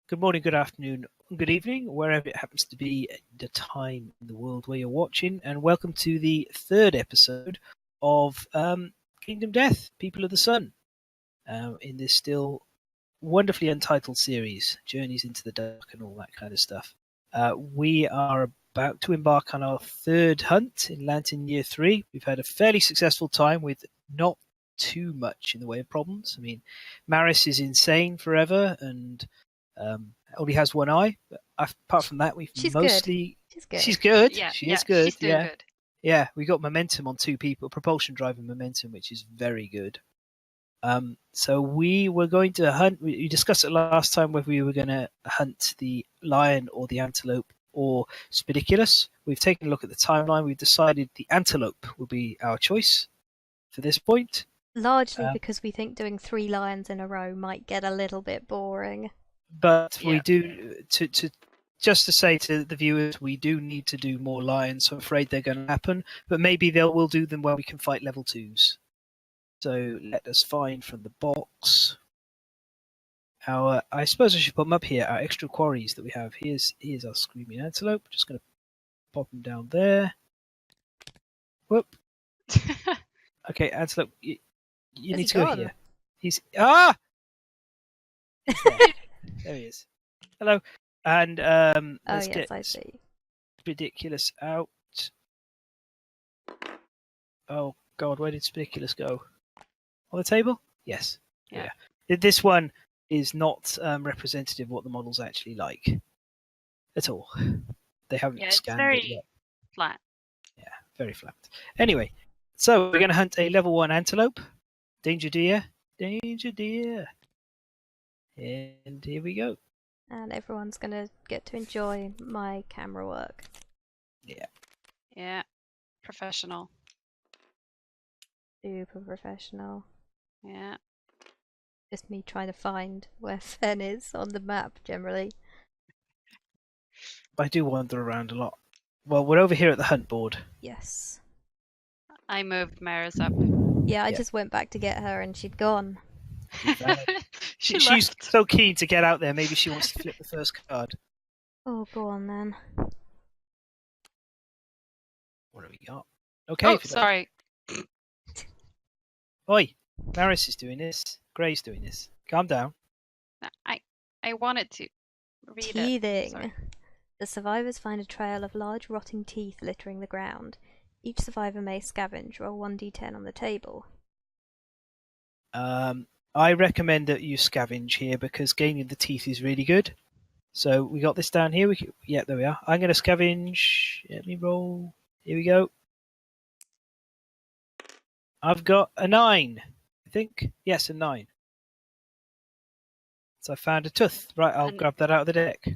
good morning, good afternoon, good evening, wherever it happens to be at the time in the world where you're watching, and welcome to the third episode of Kingdom Death, People of the Sun, in this still wonderfully untitled series, Journeys into the Dark and all that kind of stuff. We are about to embark on our third hunt in Lantern Year 3. We've had a fairly successful time with not too much in the way of problems. I mean, Maris is insane forever and only has one eye. But apart from that, we've She's mostly... good. She's good. Yeah, She is good. She's still good. Yeah, we got momentum on two people, propulsion driving momentum, which is very good. So we were going to hunt. We discussed it last time whether we were going to hunt the lion or the antelope or Spidiculus. We've taken a look at the timeline. We've decided the antelope will be our choice for this point. Largely because we think doing 3 lions in a row might get a little bit boring. But we do just to say to the viewers, we do need to do more lions. So I'm afraid they're going to happen. But maybe we'll do them when we can fight level 2s. So let us find from the box our. I suppose I should put them up here. Our extra quarries that we have. Here's our screaming antelope. Just going to pop him down there. Whoop. Okay, antelope. You need to go here. He's there he is. Hello. And let's get I see. Spidiculus out. Oh God, where did Spidiculus go? On the table? Yes. Yeah. This one is not representative of what the model's actually like at all. They haven't scanned it yet. Flat. Yeah, very flat. Anyway, so we're going to hunt a level 1 antelope. Danger deer. Danger deer. And here we go. And everyone's going to get to enjoy my camera work. Yeah. Yeah. Professional. Super professional. Yeah. Just me trying to find where Fen is on the map, generally. I do wander around a lot. Well, we're over here at the hunt board. Yes. I moved Maris up. Yeah, I just went back to get her and she'd gone. She's so keen to get out there. Maybe she wants to flip the first card. Oh, go on then. What have we got? Okay. Oh, sorry. Oi, Maris is doing this. Gray's doing this. Calm down. I wanted to read Teething. it. The survivors find a trail of large rotting teeth littering the ground. Each survivor may scavenge. Roll 1d10 on the table. I recommend that you scavenge here because gaining the teeth is really good. So we got this down here. Yeah, there we are. I'm going to scavenge. Let me roll. Here we go. I've got a 9, I think. Yes, a 9. So I found a tooth. Right, I'll grab that out of the deck.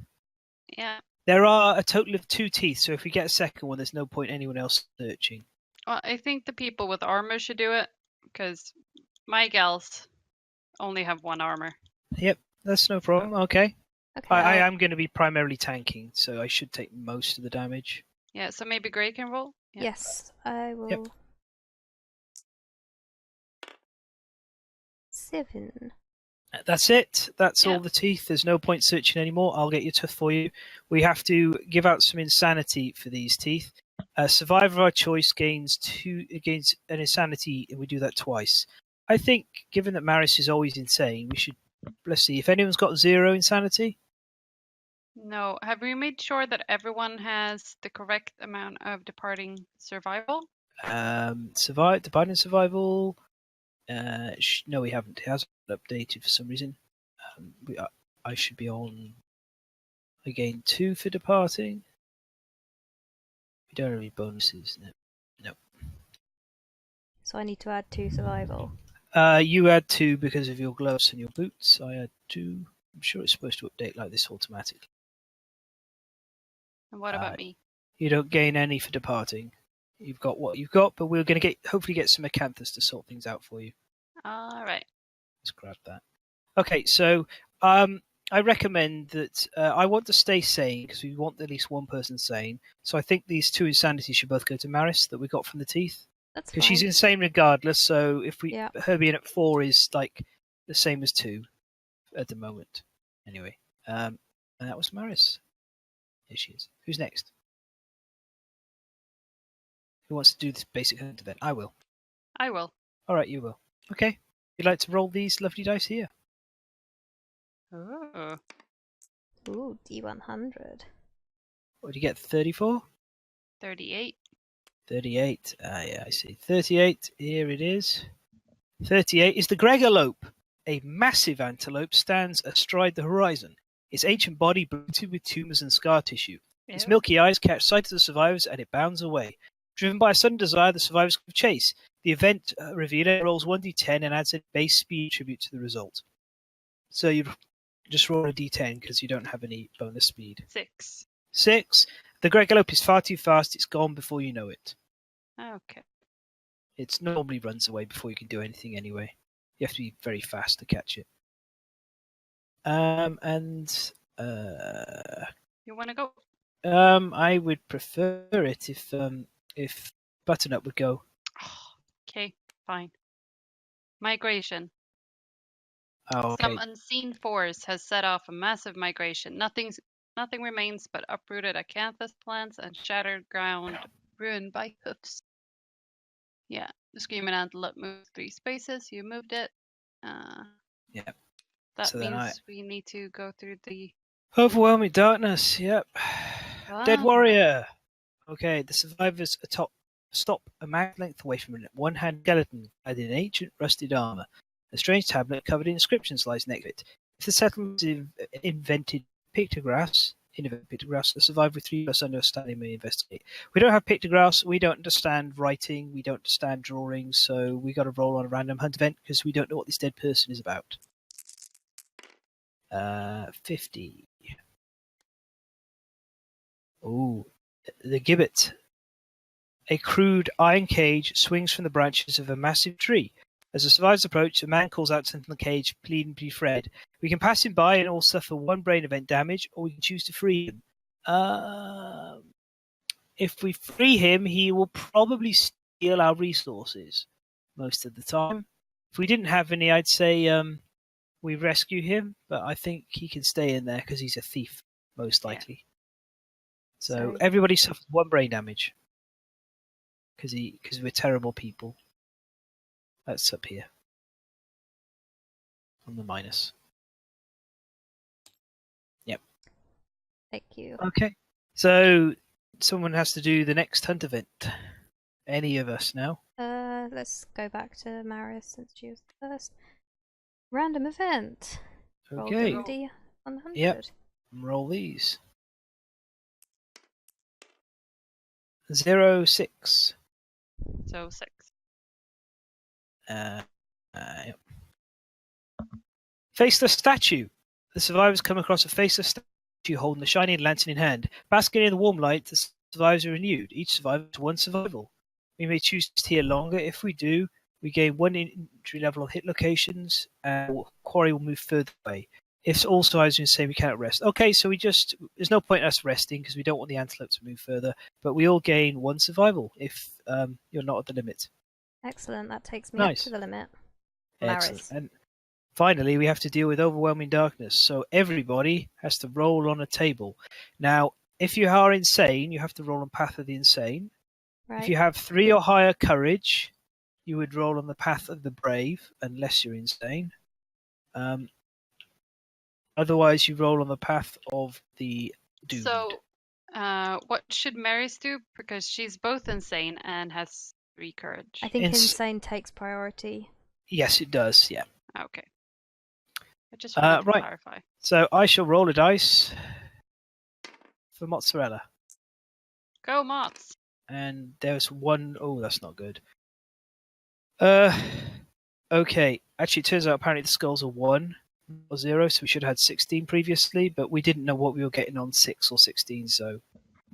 Yeah. There are a total of 2 teeth, so if we get a second one, there's no point anyone else searching. Well, I think the people with armor should do it, because my gals only have 1 armor. Yep, that's no problem. Okay. Okay. I am going to be primarily tanking, so I should take most of the damage. Yeah, so maybe Gray can roll? Yeah. Yes, I will. Yep. 7. That's it. That's all the teeth. There's no point searching anymore. I'll get your tooth for you. We have to give out some insanity for these teeth. Survivor of our choice gains an insanity, and we do that twice. I think, given that Maris is always insane, we should. Let's see if anyone's got 0 insanity. No. Have we made sure that everyone has the correct amount of departing survival? Departing survival. No, we haven't. It hasn't updated for some reason. I should be on. I gain 2 for departing. We don't have any bonuses. No. So I need to add 2 survival. You add 2 because of your gloves and your boots. I add 2. I'm sure it's supposed to update like this automatically. And what about me? You don't gain any for departing. You've got what you've got, but we're going to hopefully get some acanthus to sort things out for you. All right. Let's grab that. Okay, so I recommend that I want to stay sane because we want at least one person sane. So I think these 2 insanities should both go to Maris that we got from the teeth. That's fine. Because she's insane regardless. So if her being at 4 is like the same as 2 at the moment. Anyway, And that was Maris. Here she is. Who's next? Who wants to do this basic hunt event? I will. I will. All right, you will. Okay. You'd like to roll these lovely dice here? Oh. Ooh, D100. What did you get? 34? 38. 38. Yeah, I see. 38. Here it is. 38 is the Gregalope. A massive antelope stands astride the horizon. Its ancient body bloated with tumors and scar tissue. Its Ew. milky eyes catch sight of the survivors and it bounds away. Driven by a sudden desire, the survivors give chase. The event revealer rolls 1d10 and adds a base speed tribute to the result. So you just roll a d10 because you don't have any bonus speed. 6. 6. The Gregalope is far too fast. It's gone before you know it. Okay. It normally runs away before you can do anything anyway. You have to be very fast to catch it. You want to go? I would prefer it if Button-Up would go. Okay, fine. Migration. Oh, okay. Some unseen force has set off a massive migration. Nothing remains but uprooted acanthus plants and shattered ground ruined by hoofs. Yeah, the screaming antelope moved 3 spaces. You moved it. Yeah. That So then means we need to go through the... Overwhelming darkness. Yep. Dead Wow. warrior. Okay, the survivors stop a mag length away from a one-hand skeleton clad in ancient rusted armor. A strange tablet covered in inscriptions lies next to it. If the settlement invented pictographs, the survivor with 3+ understanding may investigate. We don't have pictographs, we don't understand writing, we don't understand drawing, so we got to roll on a random hunt event because we don't know what this dead person is about. 50. Oh, the gibbet. A crude iron cage swings from the branches of a massive tree. As the survivors approach, a man calls out something from the cage, pleading to be freed. We can pass him by and all suffer 1 brain event damage, or we can choose to free him. If we free him, he will probably steal our resources most of the time. If we didn't have any, I'd say we rescue him, but I think he can stay in there because he's a thief, most likely. Yeah. So everybody suffers 1 brain damage because we're terrible people. That's up here on the minus. Yep. Thank you. Okay. So someone has to do the next hunt event. Any of us now? Let's go back to Maris since she was the first. Random event. Okay. Roll D100. Yep. Roll these. 0, 6. So 6. Yep. Faceless statue. The survivors come across a faceless statue holding a shining lantern in hand. Basking in the warm light, the survivors are renewed. Each survivor has 1 survival. We may choose to stay here longer. If we do, we gain 1 entry level of hit locations, and quarry will move further away. If all survivors are say we cannot rest. Okay, so there's no point in us resting because we don't want the antelope to move further, but we all gain 1 survival if you're not at the limit. Excellent, that takes me up to the limit. Excellent. And finally, we have to deal with overwhelming darkness, so everybody has to roll on a table. Now, if you are insane, you have to roll on Path of the Insane. Right. If you have 3 or higher courage, you would roll on the Path of the Brave, unless you're insane. Otherwise, you roll on the Path of the Doomed. So, what should Maris do? Because she's both insane and has 3 courage. I think insane takes priority. Yes, it does, yeah. Okay. I just wanted to clarify. So I shall roll a dice for mozzarella. Go, Mozz. And there's 1... Oh, that's not good. Okay. Actually, it turns out apparently the skulls are 1 or 0, so we should have had 16 previously, but we didn't know what we were getting on 6 or 16, so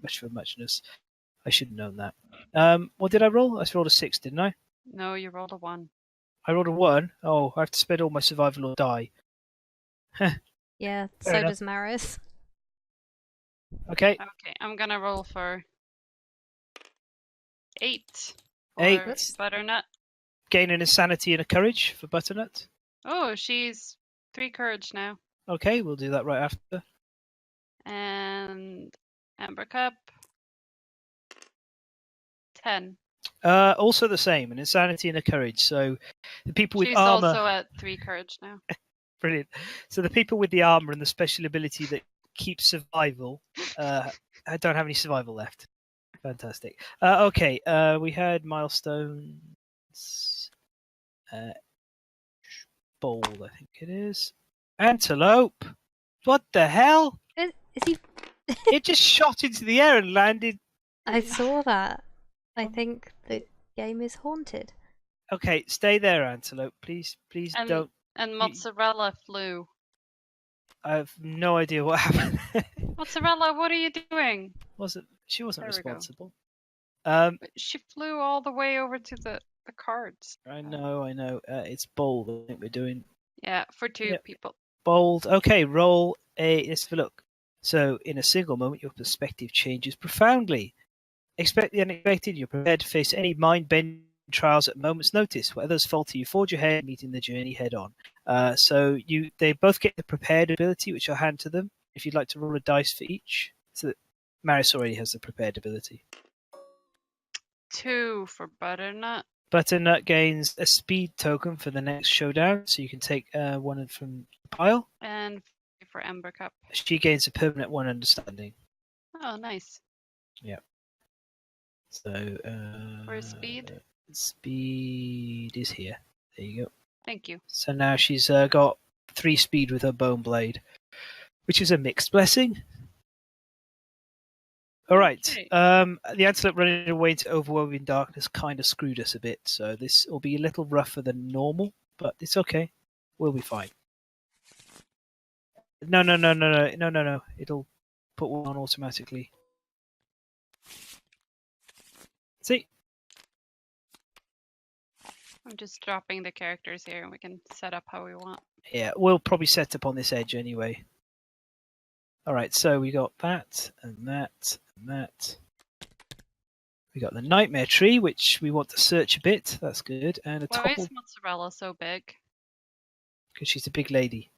much for muchness. I should have known that. What did I roll? I rolled a 6, didn't I? No, you rolled a 1. I rolled a 1? Oh, I have to spend all my survival or die. Yeah, so does Maris. Okay. Okay, I'm gonna roll for 8. 8. Butternut. Gain an insanity and a courage for Butternut. Oh, she's 3 courage now. Okay, we'll do that right after. And Amber Cup. 10. Also the same, an insanity and a courage. So the people with She's armor. also at 3 courage now. Brilliant. So the people with the armor and the special ability that keeps survival, I don't have any survival left. Fantastic. Okay, we had milestones. Bold, I think it is. Antelope. What the hell? Is he? It just shot into the air and landed. I saw that. I think the game is haunted. Okay, stay there, Antelope. Please don't. And Mozzarella flew. I have no idea what happened. Mozzarella, what are you doing? She wasn't There we go. responsible. She flew all the way over to the cards. I know. It's bold. I think we're doing Yeah, for 2 people. bold. Okay, roll a. Let's have a look. So, in a single moment, your perspective changes profoundly. Expect the unexpected. You're prepared to face any mind-bending trials at a moment's notice. Whatever others fall to you, forge ahead, meeting the journey head-on. So they both get the prepared ability, which I'll hand to them. If you'd like to roll a dice for each, so that Maris already has the prepared ability. 2 for Butternut. Butternut gains a speed token for the next showdown, so you can take one from the pile. And for Amber Cup. She gains a permanent 1 understanding. Oh, nice. Yeah. So. Where's speed? Speed is here. There you go. Thank you. So now she's got 3 speed with her bone blade, which is a mixed blessing. All right. Okay. The antelope running away into overwhelming darkness kind of screwed us a bit, so this will be a little rougher than normal, but it's okay. We'll be fine. No. It'll put one on automatically. See? I'm just dropping the characters here and we can set up how we want. Yeah, we'll probably set up on this edge anyway. All right, so we got that and that and that. We got the nightmare tree, which we want to search a bit. That's good. And a Why topple, is Mozzarella so big? because she's a big lady.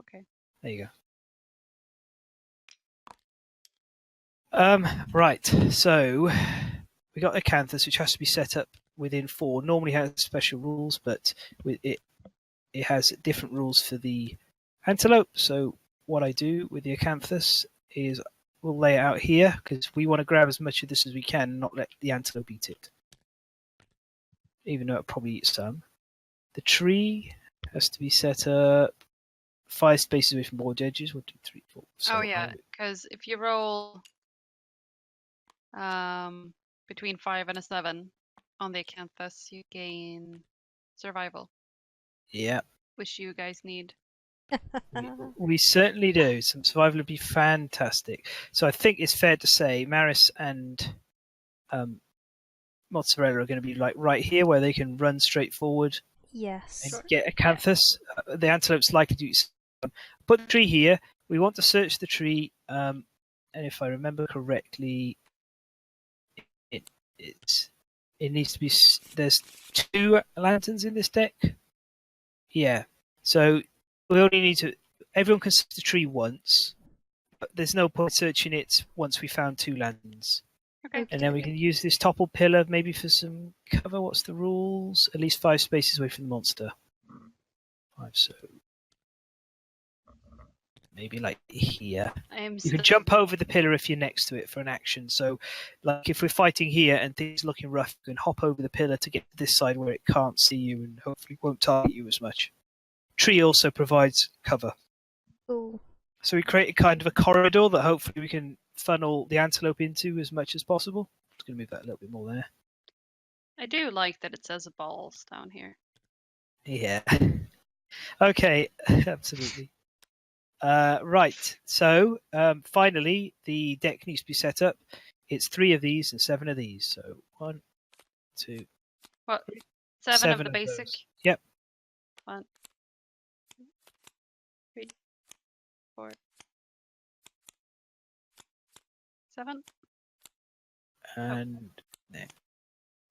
Okay. There you go. Right, so we got Acanthus, which has to be set up within 4. Normally has special rules, but with it has different rules for the antelope. So what I do with the Acanthus is we'll lay it out here because we want to grab as much of this as we can and not let the antelope eat it. Even though it'll probably eat some. The tree has to be set up 5 spaces away from board edges. 1, 2, 3, 4. So oh yeah, because if you roll between 5 and a 7 on the Acanthus, you gain survival, yeah, which you guys need. we certainly do. Some survival would be fantastic. So I think it's fair to say Maris and Mozzarella are going to be like right here where they can run straight forward Yes. and get Acanthus. The antelope's likely to do some. Put the tree here. We want to search the tree, and if I remember correctly, it needs to be. There's 2 lanterns in this deck. Yeah, so we only need to. Everyone can search the tree once, but there's no point searching it once we found 2 lanterns. Okay. And then we can use this topple pillar maybe for some cover. What's the rules? At least 5 spaces away from the monster. 5, so maybe like here. You can jump over the pillar if you're next to it for an action. So, like if we're fighting here and things are looking rough, you can hop over the pillar to get to this side where it can't see you and hopefully won't target you as much. Tree also provides cover. Ooh. So we create a kind of a corridor that hopefully we can funnel the antelope into as much as possible. I'm just going to move that a little bit more there. I do like that it says balls down here. Yeah. Okay, absolutely. Right, so finally the deck needs to be set up. It's 3 of these and 7 of these. So 1, 2. What? 7 of 7 the basic? those. Yep. 1, 2, 3, 4, 7. And there.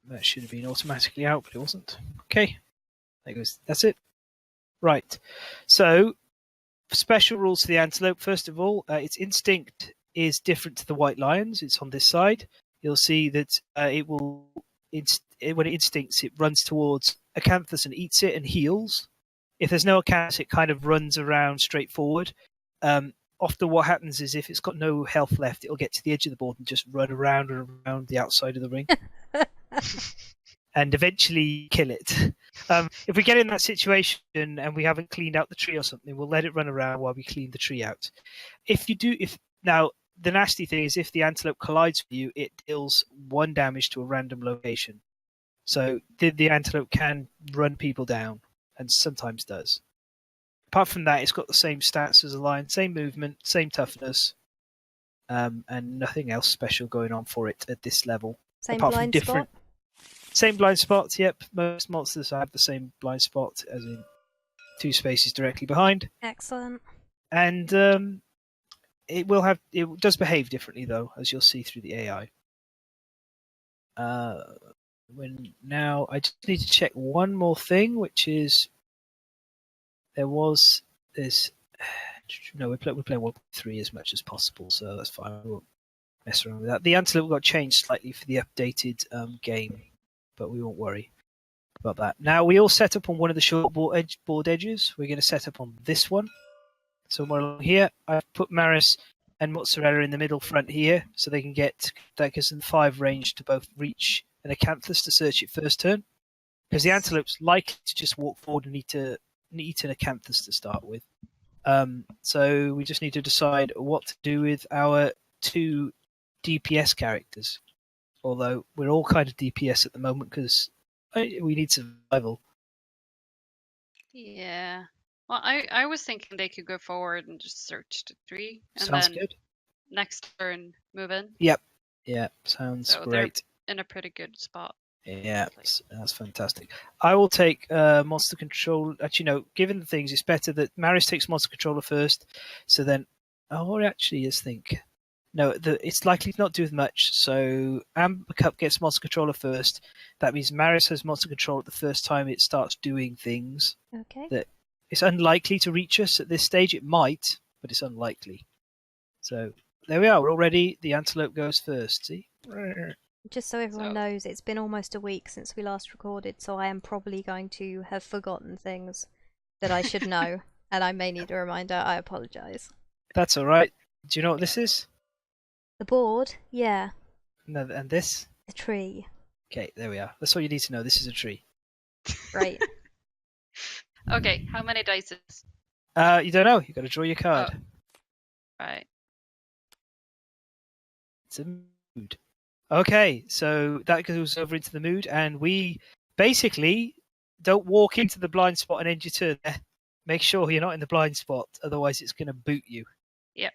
That should have been automatically out, but it wasn't. Okay, there goes. That's it. Right. So special rules for the antelope. First of all, its instinct is different to the white lions. It's on this side. You'll see that it will, when it instincts, it runs towards acanthus and eats it and heals. If there's no acanthus, it kind of runs around straight forward. Often what happens is if it's got no health left, it'll get to the edge of the board and just run around and around the outside of the ring. And eventually kill it. If we get in that situation and we haven't cleaned out the tree or something, we'll let it run around while we clean the tree out. Now, the nasty thing is if the antelope collides with you, it deals 1 damage to a random location. So the antelope can run people down, and sometimes does. Apart from that, it's got the same stats as a lion, same movement, same toughness, and nothing else special going on for it at this level. Same apart from blind different spot. Same blind spots, yep. Most monsters have the same blind spot, as in 2 spaces directly behind. Excellent. And it does behave differently, though, as you'll see through the AI. Now, I just need to check one more thing, which is there's no, we're playing 1.3 as much as possible, so that's fine. We won't mess around with that. The antelope got changed slightly for the updated game, but we won't worry about that. Now, we all set up on one of the short board edges. We're going to set up on this one. Somewhere along here. I've put Maris and Mozzarella in the middle front here, so they can get, that gives them 5 range to both reach an acanthus to search it first turn. Because the antelope's likely to just walk forward and eat an acanthus to start with. So we just need to decide what to do with our 2 DPS characters. Although we're all kind of DPS at the moment because we need survival. Yeah. Well, I was thinking they could go forward and just search the tree, and Sounds then good. next turn move in. Yep. Yeah, sounds So great. In a pretty good spot. Yeah, that's fantastic. I will take monster control. Actually, no. Given the things, it's better that Maris takes monster controller first. So then, actually, just think. No, it's likely to not do much. So Amber Cup gets monster controller first. That means Maris has monster control at the first time it starts doing things. Okay. That it's unlikely to reach us at this stage. It might, but it's unlikely. So there we are. We're all ready. The antelope goes first. See. Just so everyone knows, it's been almost a week since we last recorded, so I am probably going to have forgotten things that I should know, and I may need a reminder. I apologise. That's all right. Do you know what this is? The board? Yeah. No, and this? The tree. Okay, there we are. That's all you need to know. This is a tree. Right. Okay, how many dice is? You don't know. You've got to draw your card. Oh. Right. It's a mood. Okay, so that goes over into the mood, and we basically don't walk into the blind spot and end your turn there. Make sure you're not in the blind spot, otherwise it's going to boot you. Yep.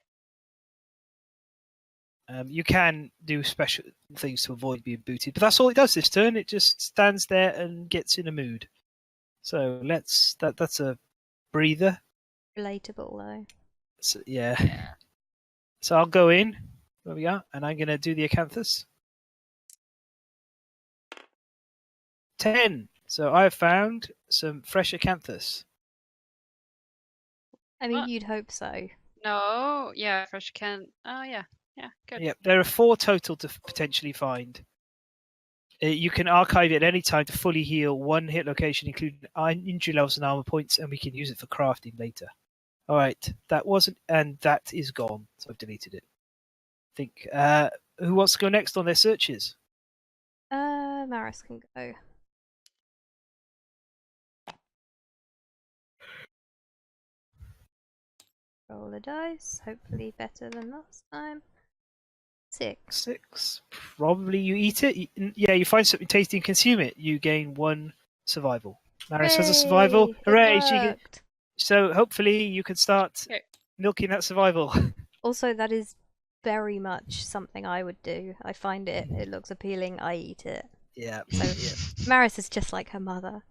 You can do special things to avoid being booted, but that's all it does this turn. It just stands there and gets in a mood. So that's a breather. Relatable, though. So, yeah. So I'll go in. There we are. And I'm going to do the acanthus. 10. So I've found some fresh acanthus. I mean, you'd hope so. No, yeah, fresh can. Oh, yeah. Yeah, good. Yep, there are 4 total to potentially find. You can archive it at any time to fully heal 1 hit location, including injury levels and armor points, and we can use it for crafting later. All right, that wasn't, and that is gone, so I've deleted it. I think. Who wants to go next on their searches? Maris can go. Roll a dice, hopefully better than last time. 6. Probably you eat it. Yeah, you find something tasty and consume it. You gain 1 survival. Maris has a survival. Hooray! So hopefully you can start milking that survival. Also, that is very much something I would do. I find it looks appealing, I eat it. Yeah. So Maris is just like her mother.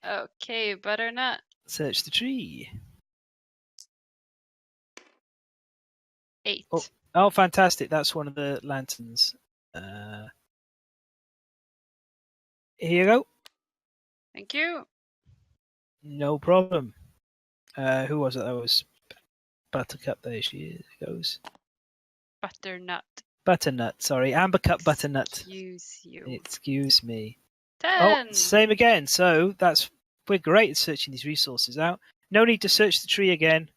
Okay, butternut. Search the tree. 8. Oh, fantastic. That's one of the lanterns. Here you go. Thank you. No problem. Who was it? That was Buttercup. There she goes. Butternut. Butternut. Sorry, Ambercup Butternut. Excuse you. Excuse me. 10. Oh, same again. So we're great at searching these resources out. No need to search the tree again.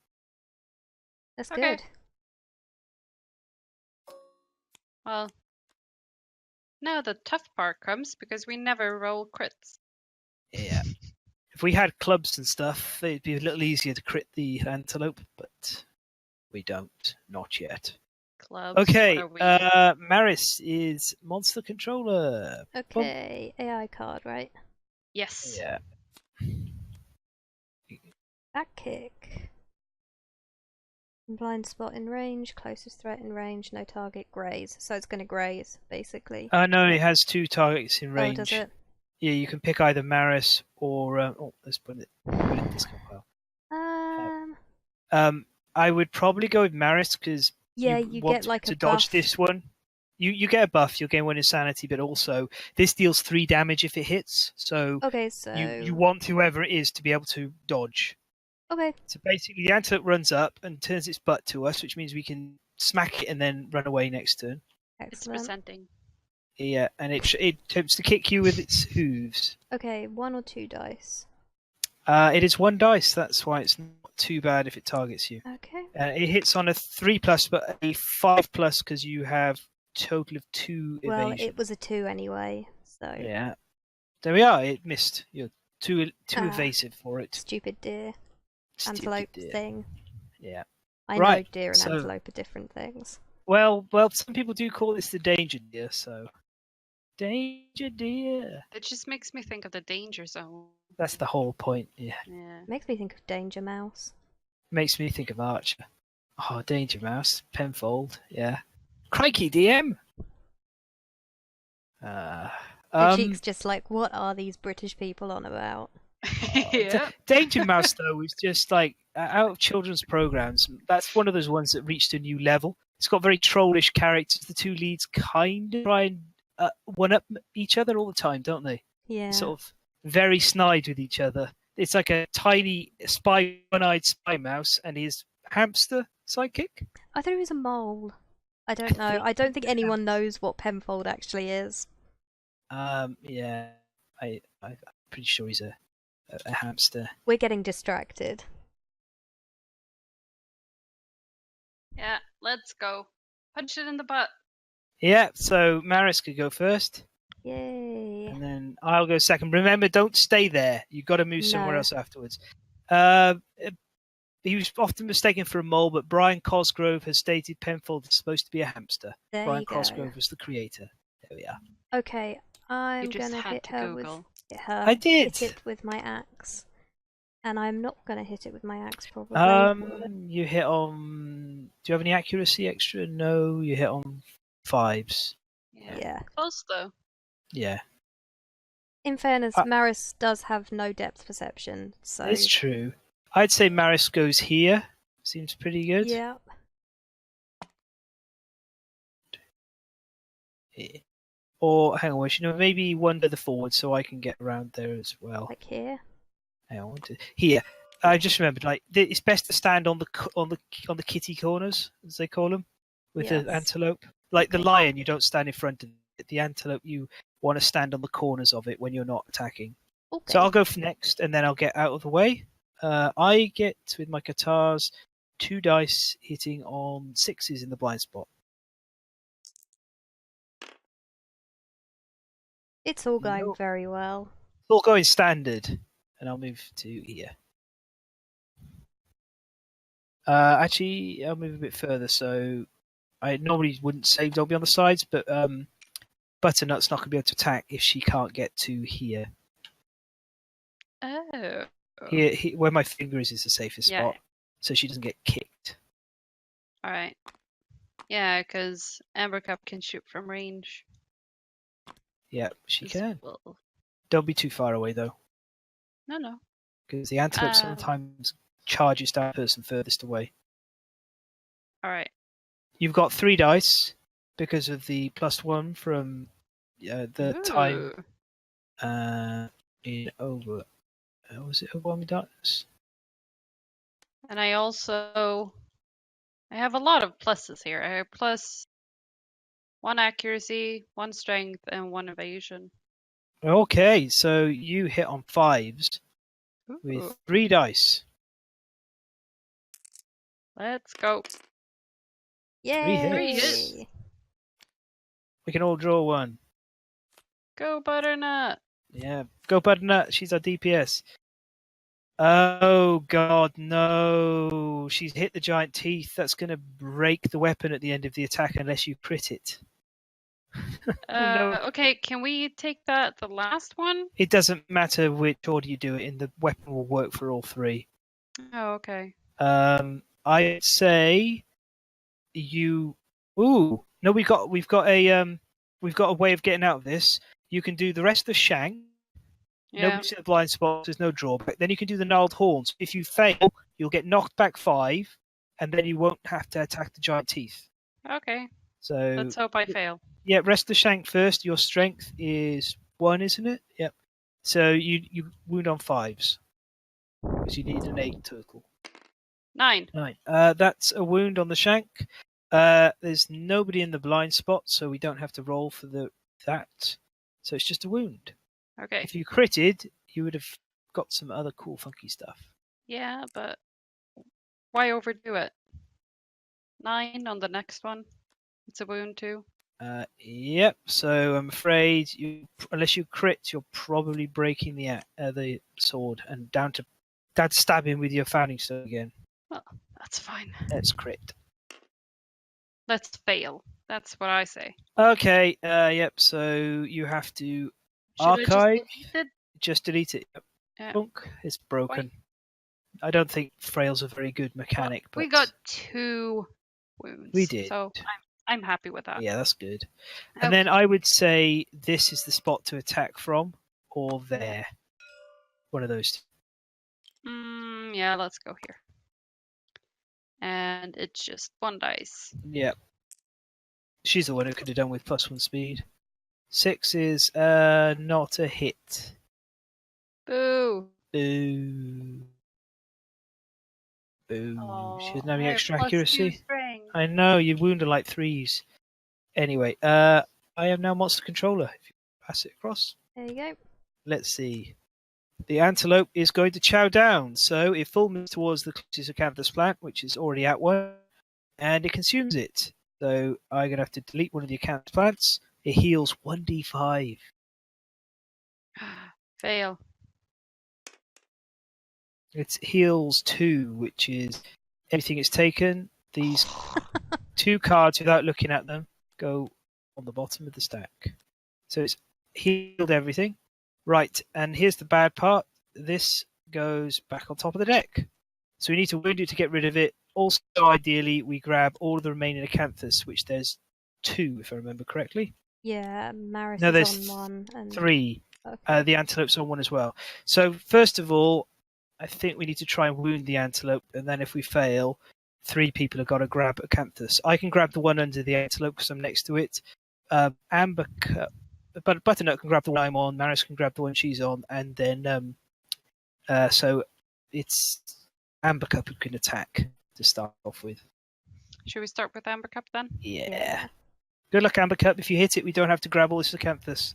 That's Okay. good. Well, now the tough part comes because we never roll crits. Yeah. If we had clubs and stuff, it'd be a little easier to crit the antelope, but we don't. Not yet. Clubs. Okay, What are we? Maris is monster controller. Okay, AI card, right? Yes. Yeah. Back kick. Blind spot in range, closest threat in range, no target, graze. So it's going to graze, basically. No, it has 2 targets in range. Oh, does it? Yeah, you can pick either Maris or let's put it in discount pile. I would probably go with Maris because you want get like to a dodge buff. this one. You get a buff. You'll gain 1 insanity, but also this deals 3 damage if it hits. So Okay, so you want whoever it is to be able to dodge. Okay. So basically, the antelope runs up and turns its butt to us, which means we can smack it and then run away next turn. It's Excellent. presenting. Yeah, and it attempts to kick you with its hooves. Okay, 1 or 2 dice. It is 1 dice. That's why it's not too bad if it targets you. Okay. It hits on a 3+, but a 5+ because you have total of 2 Well, evasion. it was a 2 anyway, so. Yeah. There we are. It missed. You're too evasive for it. Stupid deer. Stupid Antelope deer. thing. Yeah. I know Right, deer and so- antelope are different things. Well, some people do call this the danger deer, so. Danger deer. It just makes me think of the danger zone. That's the whole point, yeah. Yeah. Makes me think of Danger Mouse. Makes me think of Archer. Oh, Danger Mouse. Penfold, yeah. Crikey, DM! The cheek's just like, what are these British people on about? Yeah. Danger Mouse, though, is just like, out of children's programs, that's one of those ones that reached a new level. It's got very trollish characters. The 2 leads kind of try and one-up each other all the time, don't they? Yeah. Sort of very snide with each other. It's like a tiny one-eyed spy mouse and his hamster sidekick. I thought it was a mole. I don't know. I don't think anyone knows what Penfold actually is. Yeah, I'm pretty sure he's a hamster. We're getting distracted. Yeah, let's go. Punch it in the butt. Yeah, so Maris could go first, Yay. and then I'll go second. Remember, don't stay there. You've got to move somewhere No. else afterwards. He was often mistaken for a mole, but Brian Cosgrove has stated Penfold is supposed to be a hamster. There Brian you go. Cosgrove was the creator. There we are. Okay, I'm You just gonna had hit to her Google. with her. I did. Hit it with my axe. And I'm not gonna hit it with my axe probably. You hit on. Do you have any accuracy extra? No, you hit on 5s. Yeah. Close though. Yeah, In fairness, Uh, Maris does have no depth perception, so it's true. I'd say Maris goes here. Seems pretty good. yeah. Or hang on, maybe wander the forward so I can get around there as well. Like here. Hang on, here. I just remembered, like it's best to stand on the kitty corners, as they call them, with Yes. the antelope. Like the lion, you don't stand in front of it. The antelope, you want to stand on the corners of it when you're not attacking. Okay. So I'll go for next, and then I'll get out of the way. I get with my katars 2 dice hitting on 6s in the blind spot. It's all going Nope. very well. It's all going standard, and I'll move to here. Actually, I'll move a bit further. So I normally wouldn't save Dobby on the sides, but Butternut's not going to be able to attack if she can't get to here. Oh. Here, where my finger is the safest Yeah. spot, so she doesn't get kicked. All right. Yeah, because Ambercup can shoot from range. Yeah, she as can. well. Don't be too far away though, No. because the antelope sometimes charges that person furthest away. All right. You've got 3 dice because of the +1 from the time Ooh. in over. Was it Overwhelming Darkness? And I have a lot of pluses here. I have plus 1 accuracy, 1 strength, and 1 evasion. Okay, so you hit on 5s Ooh. with 3 dice. Let's go. Yay! 3 hits. We can all draw one. Go Butternut. Yeah, go Butternut. She's our DPS. Oh god, no! She's hit the giant teeth. That's going to break the weapon at the end of the attack unless you crit it. No. Okay, can we take the last one? It doesn't matter which order you do it in. The weapon will work for all 3. Oh, okay. I'd say you. Ooh, no, we've got a way of getting out of this. You can do the rest of the shank. Yeah. Nobody's in the blind spots. There's no drawback. Then you can do the gnarled horns. If you fail, you'll get knocked back 5, and then you won't have to attack the giant teeth. Okay. So Let's hope I fail. yeah, rest the shank first. Your strength is 1, isn't it? Yep. So you wound on 5s because you need an 8 total. 9. 9. That's a wound on the shank. There's nobody in the blind spot, so we don't have to roll for that. So it's just a wound. Okay. If you critted, you would have got some other cool, funky stuff. Yeah, but why overdo it? 9 on the next one. It's a wound too. Yep. So I'm afraid unless you crit, you're probably breaking the sword and down to Dad stab him with your founding stone again. Well, that's fine. Let's crit. Let's fail. That's what I say. Okay. Yep. So you have to Should archive. I just delete it? Just delete it. Yep. Yeah. Bonk. It's broken. I don't think Frail's a very good mechanic. Well, we but got 2 wounds. We did. So I'm happy with that. Yeah, that's good. Okay. And then I would say this is the spot to attack from, or there. One of those two. Yeah, let's go here. And it's just 1 dice. Yeah. She's the one who could have done with +1 speed. 6 is not a hit. Boo. Boo. Boo. She doesn't have any I have extra +2 accuracy. strength. I know, you wounded like 3s. Anyway, I am now Monster Controller. If you pass it across. There you go. Let's see. The antelope is going to chow down, so it full moves towards the closest acanthus plant, which is already at one, and it consumes it. So I'm going to have to delete one of the acanthus plants. It heals 1d5. Fail. It heals 2, which is everything it's taken. These 2 cards, without looking at them, go on the bottom of the stack. So it's healed everything. Right, and here's the bad part. This goes back on top of the deck. So we need to wound it to get rid of it. Also, ideally, we grab all of the remaining acanthus, which there's 2, if I remember correctly. Yeah, Maris No, is there's on 1. And... 3. Okay. The antelope's on 1 as well. So first of all, I think we need to try and wound the antelope, and then if we fail, 3 people have got to grab acanthus. I can grab the one under the antelope because I'm next to it. Amber but Butternut can grab the one I'm on, Maris can grab the one she's on, and then so it's Amber Cup who can attack to start off with. Should we start with Amber Cup then? Yeah. Good luck, Amber Cup. If you hit it, we don't have to grab all this acanthus.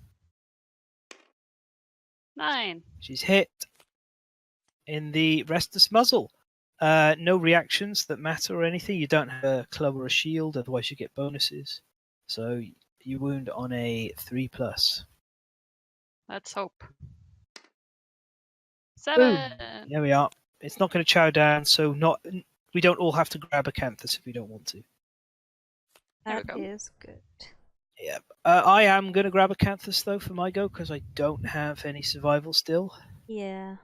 9. She's hit. In the restless muzzle. No reactions that matter or anything. You don't have a club or a shield, otherwise you get bonuses. So you wound on a 3+. Let's hope. 7. There we are. It's not going to chow down, so we don't all have to grab acanthus if we don't want to. There we That go. is good. Yeah. I am going to grab acanthus though for my go because I don't have any survival still. Yeah.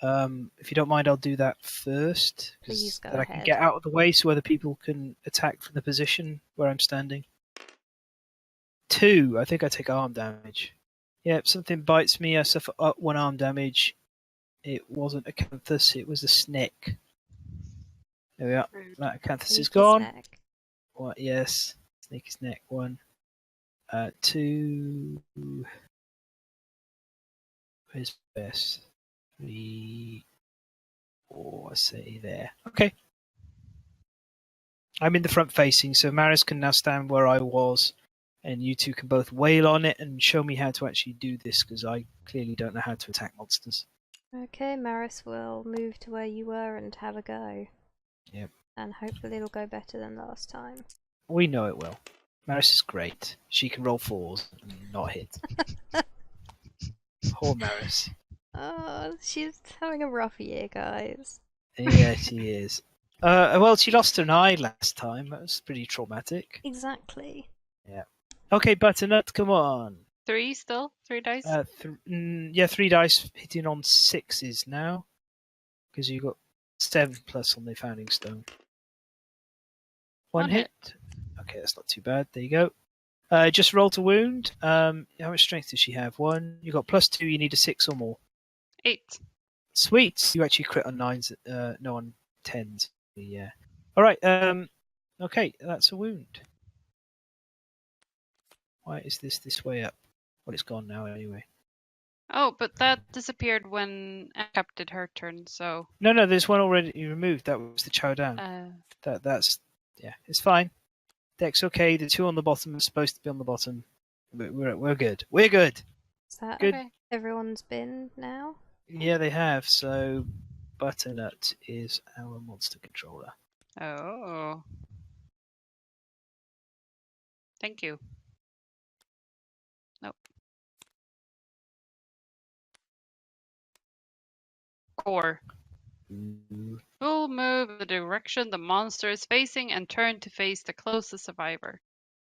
If you don't mind, I'll do that first. Please go then I can ahead. get out of the way so other people can attack from the position where I'm standing. 2. I think I take arm damage. Yeah, if something bites me, I suffer 1 arm damage. It wasn't acanthus, it was a snake. There we are. That acanthus is Sneaky gone. snack. What? Yes. Snake's neck 1. 2. Where's best? 3, 4, I say there. Okay. I'm in the front facing, so Maris can now stand where I was, and you two can both wail on it and show me how to actually do this, because I clearly don't know how to attack monsters. Okay, Maris will move to where you were and have a go. Yep. And hopefully it'll go better than last time. We know it will. Maris is great. She can roll 4s and not hit. Poor Maris. Oh, she's having a rough year, guys. Yeah, she is. Well, she lost an eye last time. That was pretty traumatic. Exactly. Yeah. Okay, Butternut, come on. 3 still? 3 dice? 3 dice hitting on 6s now. Because you got 7 plus on the Founding Stone. One hit. Okay, that's not too bad. There you go. Just roll to wound. How much strength does she have? 1. You got +2. You need a 6 or more. 8. Sweet. You actually crit on 9s. No, on 10s. Yeah. All right. Okay, that's a wound. Why is this way up? Well, it's gone now anyway. Oh, but that disappeared when Cap did her turn, so... No, there's one already removed. That was the chow down. That's yeah, it's fine. Deck's okay. The 2 on the bottom are supposed to be on the bottom. We're good. We're good. Is that Good. Okay. everyone's been now? Yeah, they have. So Butternut is our monster controller. Oh. Thank you. Nope. Core. Full move in the direction the monster is facing and turn to face the closest survivor.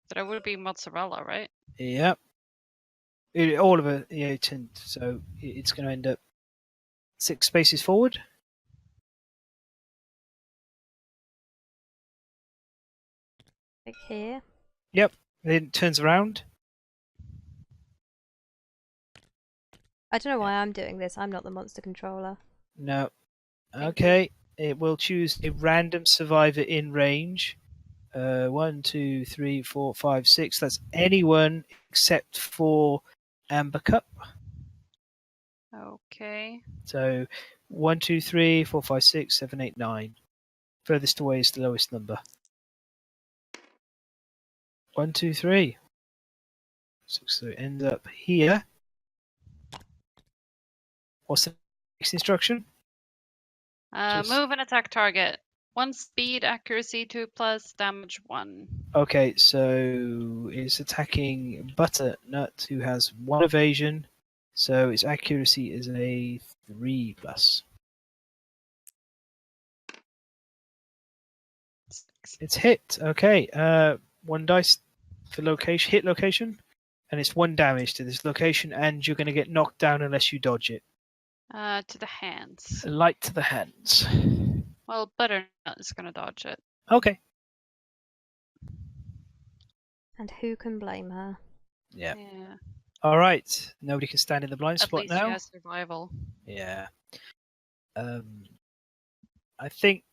So that would be mozzarella, right? Yep. All of it. Yeah, so it's going to end up 6 spaces forward. Like here? Yep. Then it turns around. I don't know why I'm doing this. I'm not the monster controller. No. Okay. It will choose a random survivor in range. 1, 2, 3, 4, 5, 6. That's anyone except for Amber Cup. Okay. So 1, 2, 3, 4, 5, 6, 7, 8, 9. Furthest away is the lowest number. 1, 2, 3. So it ends up here. What's the next instruction? Move and attack target. 1 speed, accuracy 2 plus, damage 1. Okay, so it's attacking Butternut, who has 1 evasion. So its accuracy is a 3 plus. It's hit. Okay. 1 dice for location, hit location, and it's 1 damage to this location, and you're going to get knocked down unless you dodge it. To the hands. Light to the hands. Well, Butternut is gonna dodge it. Okay. And who can blame her? Yeah. Yeah. All right. Nobody can stand in the blind At spot least now. she has survival. Yeah. I think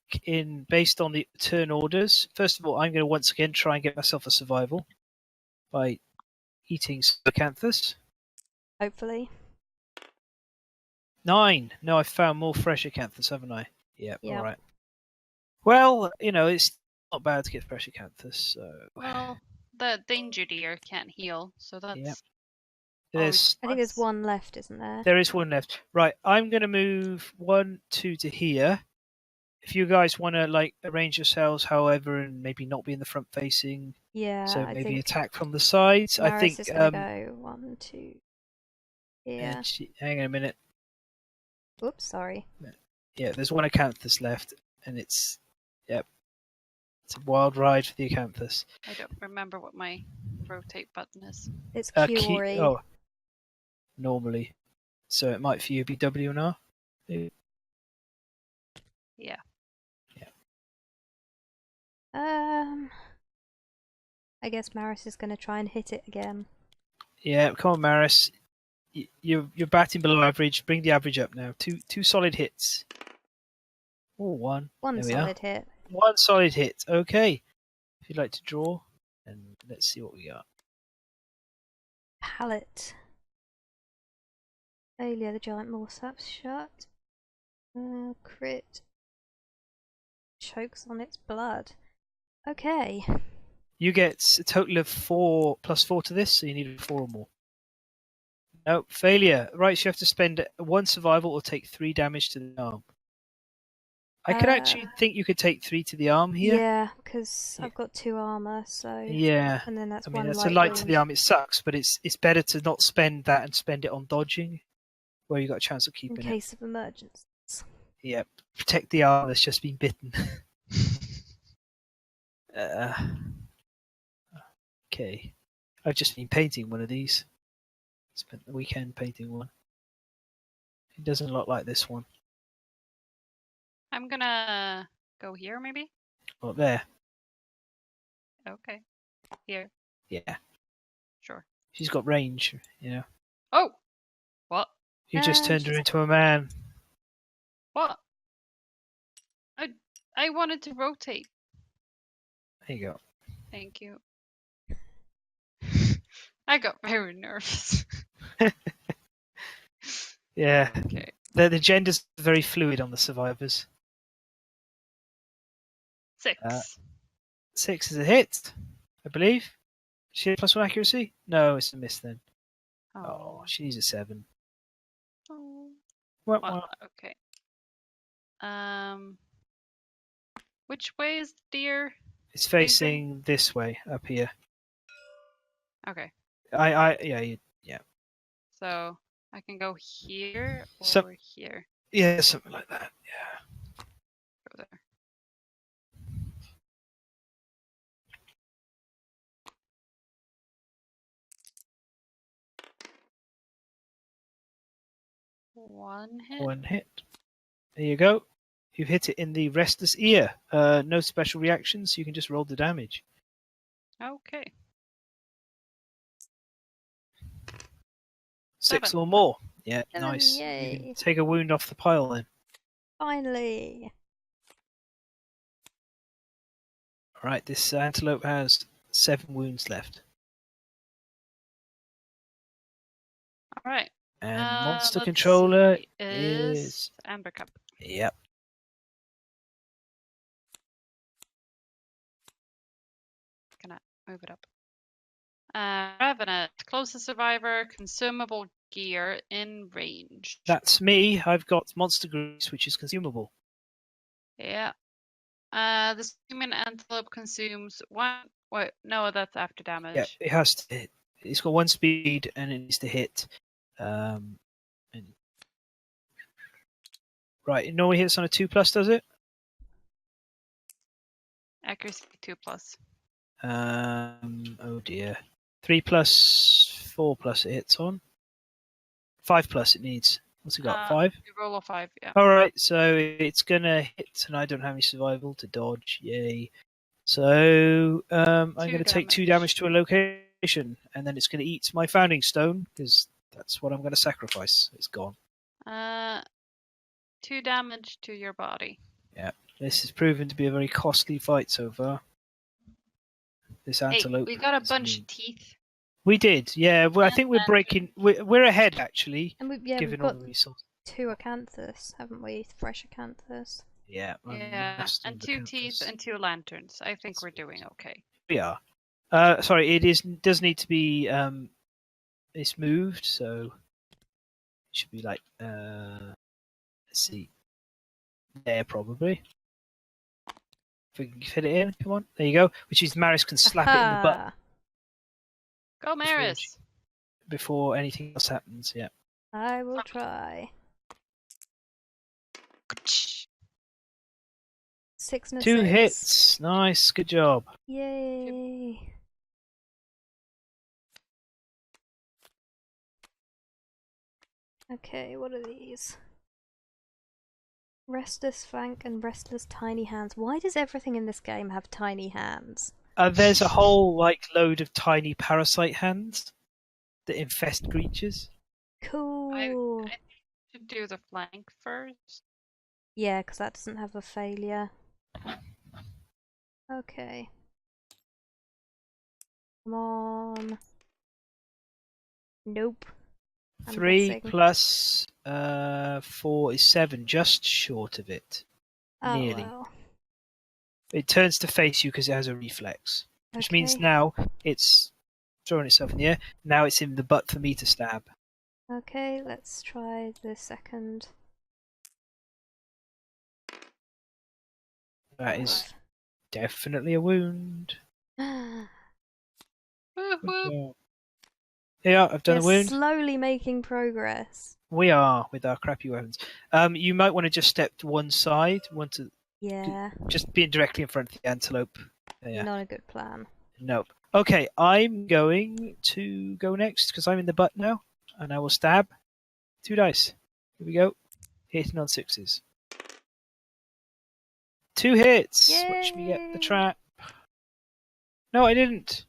based on the turn orders, first of all, I'm going to once again try and get myself a survival by eating Acanthus. Hopefully. 9. No, I've found more fresh Acanthus, haven't I? Yep. Yep. All right. Well, it's not bad to get fresh Acanthus. So Well, the danger deer can't heal, so that's... Yep. I think there's 1 left, isn't there? There is 1 left. Right, I'm going to move 1, 2 to here. If you guys want to arrange yourselves, however, and maybe not be in the front facing, Yeah. so I maybe think attack from the sides. Maris I think. is gonna go 1, 2. Yeah. Hang on a minute. Oops, sorry. Yeah, there's 1 Acanthus left, and it's a wild ride for the Acanthus. I don't remember what my rotate button is. It's Kiori. Normally. So it might for you be W and R. Yeah. I guess Maris is going to try and hit it again. Yeah, come on, Maris. You're batting below average. Bring the average up now. Two solid hits. Oh, 1. 1 solid hit. 1 solid hit. Okay. If you'd like to draw, and let's see what we got. Palette. Failure, the giant maw snaps shut. Crit. Chokes on its blood. Okay. You get a total of 4 plus 4 to this, so you need 4 or more. No, failure. Right, so you have to spend 1 survival or take 3 damage to the arm. I could actually think you could take 3 to the arm here. Yeah, because I've got 2 armor, so. Yeah. And then that's I mean, one that's light a light to wound. the arm. It sucks, but it's better to not spend that and spend it on dodging, where you got a chance of keeping In case of emergencies. Yeah, protect the arm that's just been bitten. Okay. I've just been painting one of these. Spent the weekend painting one. It doesn't look like this one. I'm gonna go here, maybe? Oh, there. Okay. Here. Yeah. Sure. She's got range, you know. Oh! What? You just turned her into a man. What? I wanted to rotate. There you go. Thank you. I got very nervous. Yeah. Okay. The gender's very fluid on the survivors. 6. 6 is a hit, I believe. She had +1 accuracy? No, it's a miss then. Oh, she needs a 7. Oh. Well, Well, okay. Which way is the deer? it's facing this way, up here. Okay. Yeah. So I can go here or here. Yeah, something like that. Yeah. Go there. One hit. 1 hit. There you go. You've hit it in the restless ear. No special reactions. You can just roll the damage. Okay. 6 7. or more. Yeah, 7, nice. yay. You can take a wound off the pile then. Finally. Alright, this antelope has 7 wounds left. Alright. And monster let's controller see, is... Amber Cup. Yep. Can I move it up? Revenant. Closest survivor. Consumable gear in range. That's me. I've got monster grease, which is consumable. Yeah. The human antelope consumes 1. Wait, no, that's after damage. Yeah, it has to hit. It's got 1 speed and it needs to hit. Right, it normally hits on a 2+, does it? Accuracy 2+. Oh dear. 3+, 4+ it hits on. 5+ it needs. What's it got? 5? You roll a 5, yeah. Alright, so it's gonna hit, and I don't have any survival to dodge. Yay. So I'm gonna take 2 damage to a location, and then it's gonna eat my founding stone, because that's what I'm gonna sacrifice. It's gone. 2 damage to your body. Yeah. This has proven to be a very costly fight so far. This antelope. Hey, we got a bunch of teeth. We did, yeah. Well, I think we're breaking. We're ahead actually. And we've given got all the resources. 2 acanthus, haven't we? Fresh acanthus. Yeah. And 2 teeth and 2 lanterns. I think we're doing okay. We are. Sorry, does need to be it's moved, so it should be like let's see. There probably. If we can fit it in, come on. There you go. Which is Maris can slap it in the butt Go Maris! before anything else happens, yeah. I will try. 6 and a 2 6. hits. Nice, good job. Yay. Okay, what are these? Restless flank and restless tiny hands. Why does everything in this game have tiny hands? There's a whole load of tiny parasite hands that infest creatures. Cool. I should do the flank first. Yeah, because that doesn't have a failure. Okay. Come on. Nope. I'm 3 guessing. plus 4 is 7, just short of it. Oh, Nearly. well. It turns to face you because it has a reflex. Which means Okay. now it's throwing itself in the air. Now it's in the butt for me to stab. Okay, let's try the second. That is definitely a wound. Woo Good woo. job. Yeah, I've done We're a wound. slowly making progress. We are with our crappy weapons. You might want to just step to one side. Yeah, Just being directly in front of the antelope. Yeah. not a good plan. Nope. Okay, I'm going to go next because I'm in the butt now, and I will stab. 2 dice. Here we go. Hitting on 6s. 2 hits. Watch me get the Yay! trap. No, I didn't.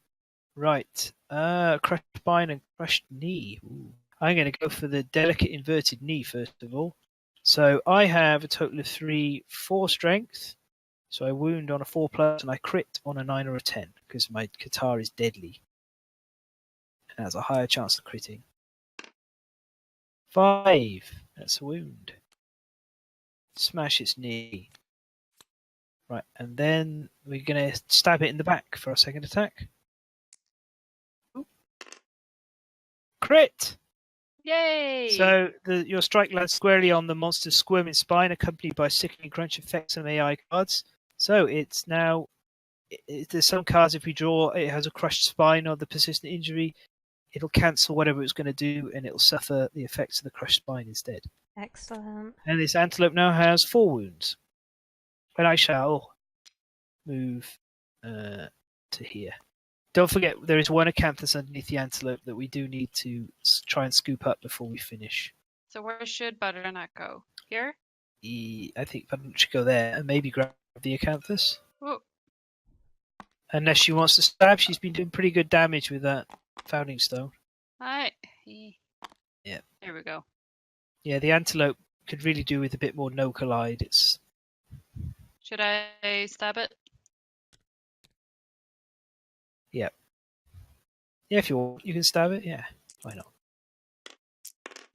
Right. Crushed spine and crushed knee. Ooh. I'm going to go for the delicate inverted knee first of all. So I have a total of 3, 4 strength. So I wound on a 4+, and I crit on a 9 or a 10 because my Qatar is deadly. And has a higher chance of critting. 5. That's a wound. Smash its knee. Right, and then we're going to stab it in the back for our second attack. Ooh. Crit! Yay! So your strike lands squarely on the monster's squirming spine, accompanied by sickening crunch effects and AI cards. So it's now. There's some cards, if we draw, it has a crushed spine or the persistent injury, it'll cancel whatever it's going to do and it'll suffer the effects of the crushed spine instead. Excellent. And this antelope now has 4 wounds. And I shall move to here. Don't forget, there is one acanthus underneath the antelope that we do need to try and scoop up before we finish. So where should Butternut go? Here? I think Butternut should go there and maybe grab the acanthus. Whoa. Unless she wants to stab, she's been doing pretty good damage with that founding stone. Hi. Yeah. There we go. Yeah, the antelope could really do with a bit more no collide. It's Should I stab it? yeah, if you want, you can stab it. Yeah, why not?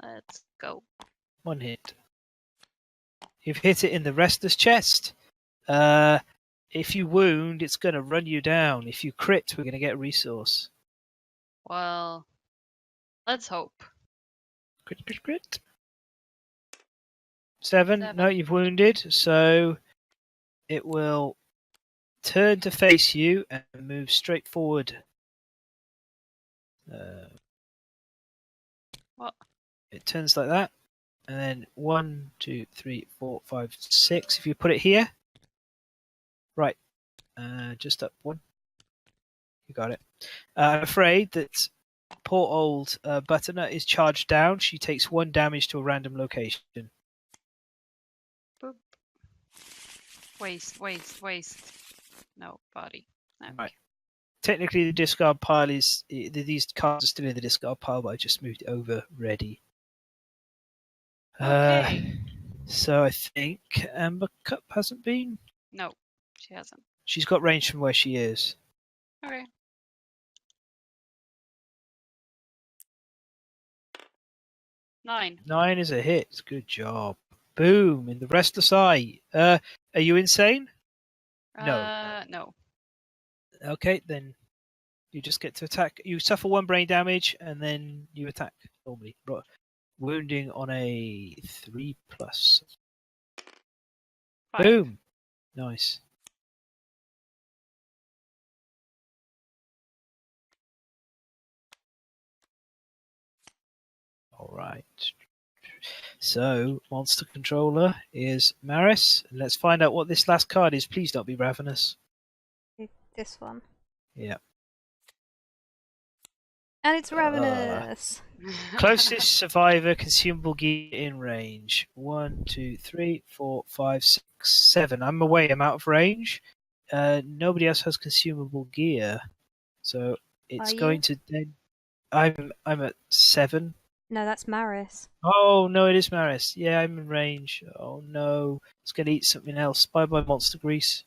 Let's go. 1 hit. You've hit it in the restless chest. If you wound, it's going to run you down. If you crit, we're going to get a resource. Well, let's hope. Crit, crit, crit. 7. 7. No, you've wounded. So it will turn to face you and move straight forward. What? It turns like that. And then 1, 2, 3, 4, 5, 6. If you put it here. Right. Just up 1. You got it. I'm afraid that poor old Butternut is charged down. She takes 1 damage to a random location. Boop. Waste. No, body. Okay. Right. Technically, the discard pile is. These cards are still in the discard pile, but I just moved it over ready. Okay. So I think Amber Cup hasn't been. No, she hasn't. She's got range from where she is. Okay. Nine. 9 is a hit. Good job. Boom! In the restless eye. Are you insane? No. No. Okay, then you just get to attack. You suffer 1 brain damage, and then you attack normally. Wounding on a 3+. 5. Boom! Nice. All right. So, monster controller is Maris. Let's find out what this last card is. Please don't be Ravenous. This one. Yeah. And it's Ravenous! Closest survivor, consumable gear in range. 1, 2, 3, 4, 5, 6, 7. I'm away. I'm out of range. Nobody else has consumable gear, so it's Are going you? to. Then I'm at 7. No, that's Maris. Oh no, it is Maris. Yeah, I'm in range. Oh no, it's going to eat something else. Bye bye, monster grease.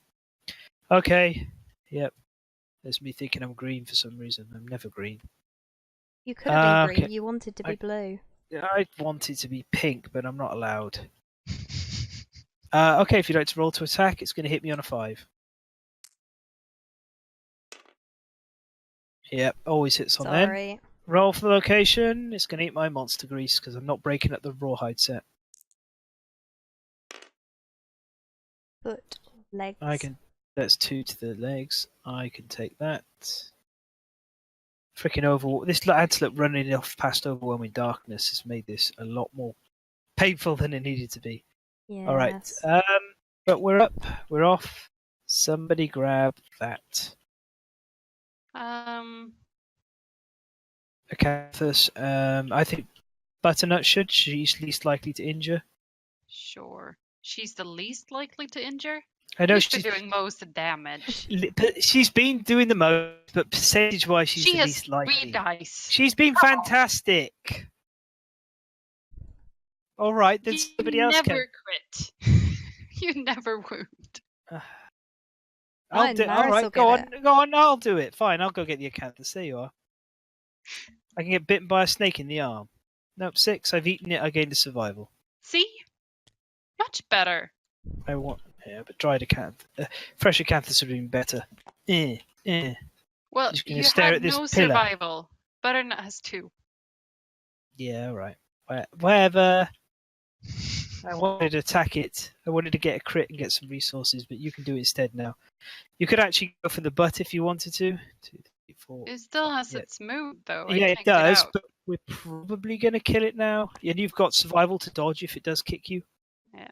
Okay. Yep. There's me thinking I'm green for some reason. I'm never green. You could have been green. Okay. You wanted to be blue. I want it to be pink, but I'm not allowed. Okay, if you'd like to roll to attack, it's going to hit me on a 5. Yep, always hits on them. Sorry. Roll for the location. It's going to eat my monster grease because I'm not breaking up the rawhide set. Foot, legs. That's 2 to the legs. I can take that. Freaking this antelope running off past overwhelming darkness has made this a lot more painful than it needed to be. Yes. All right. But we're up. We're off. Somebody grab that. Acanthus. I think Butternut should. She's least likely to injure. Sure. She's the least likely to injure? I know She's doing most damage. She's been doing the most, but percentage-wise, she's the least likely. She has 3 dice. She's been fantastic. All right, then somebody else can. You never crit. You never wound. I'll do. All right, go on. I'll do it. Fine, I'll go get the acanthus. There you are. I can get bitten by a snake in the arm. Nope, 6. I've eaten it. I gained a survival. See, much better. But dried acanthus, fresh acanthus would have been better. Well, you had no survival. Butternut has 2. Yeah, all right. Whatever. I wanted to attack it. I wanted to get a crit and get some resources, but you can do it instead now. You could actually go for the butt if you wanted to. 2, 3, 4. It still has its move, though. Yeah, it does, but we're probably going to kill it now. And you've got survival to dodge if it does kick you. Yeah.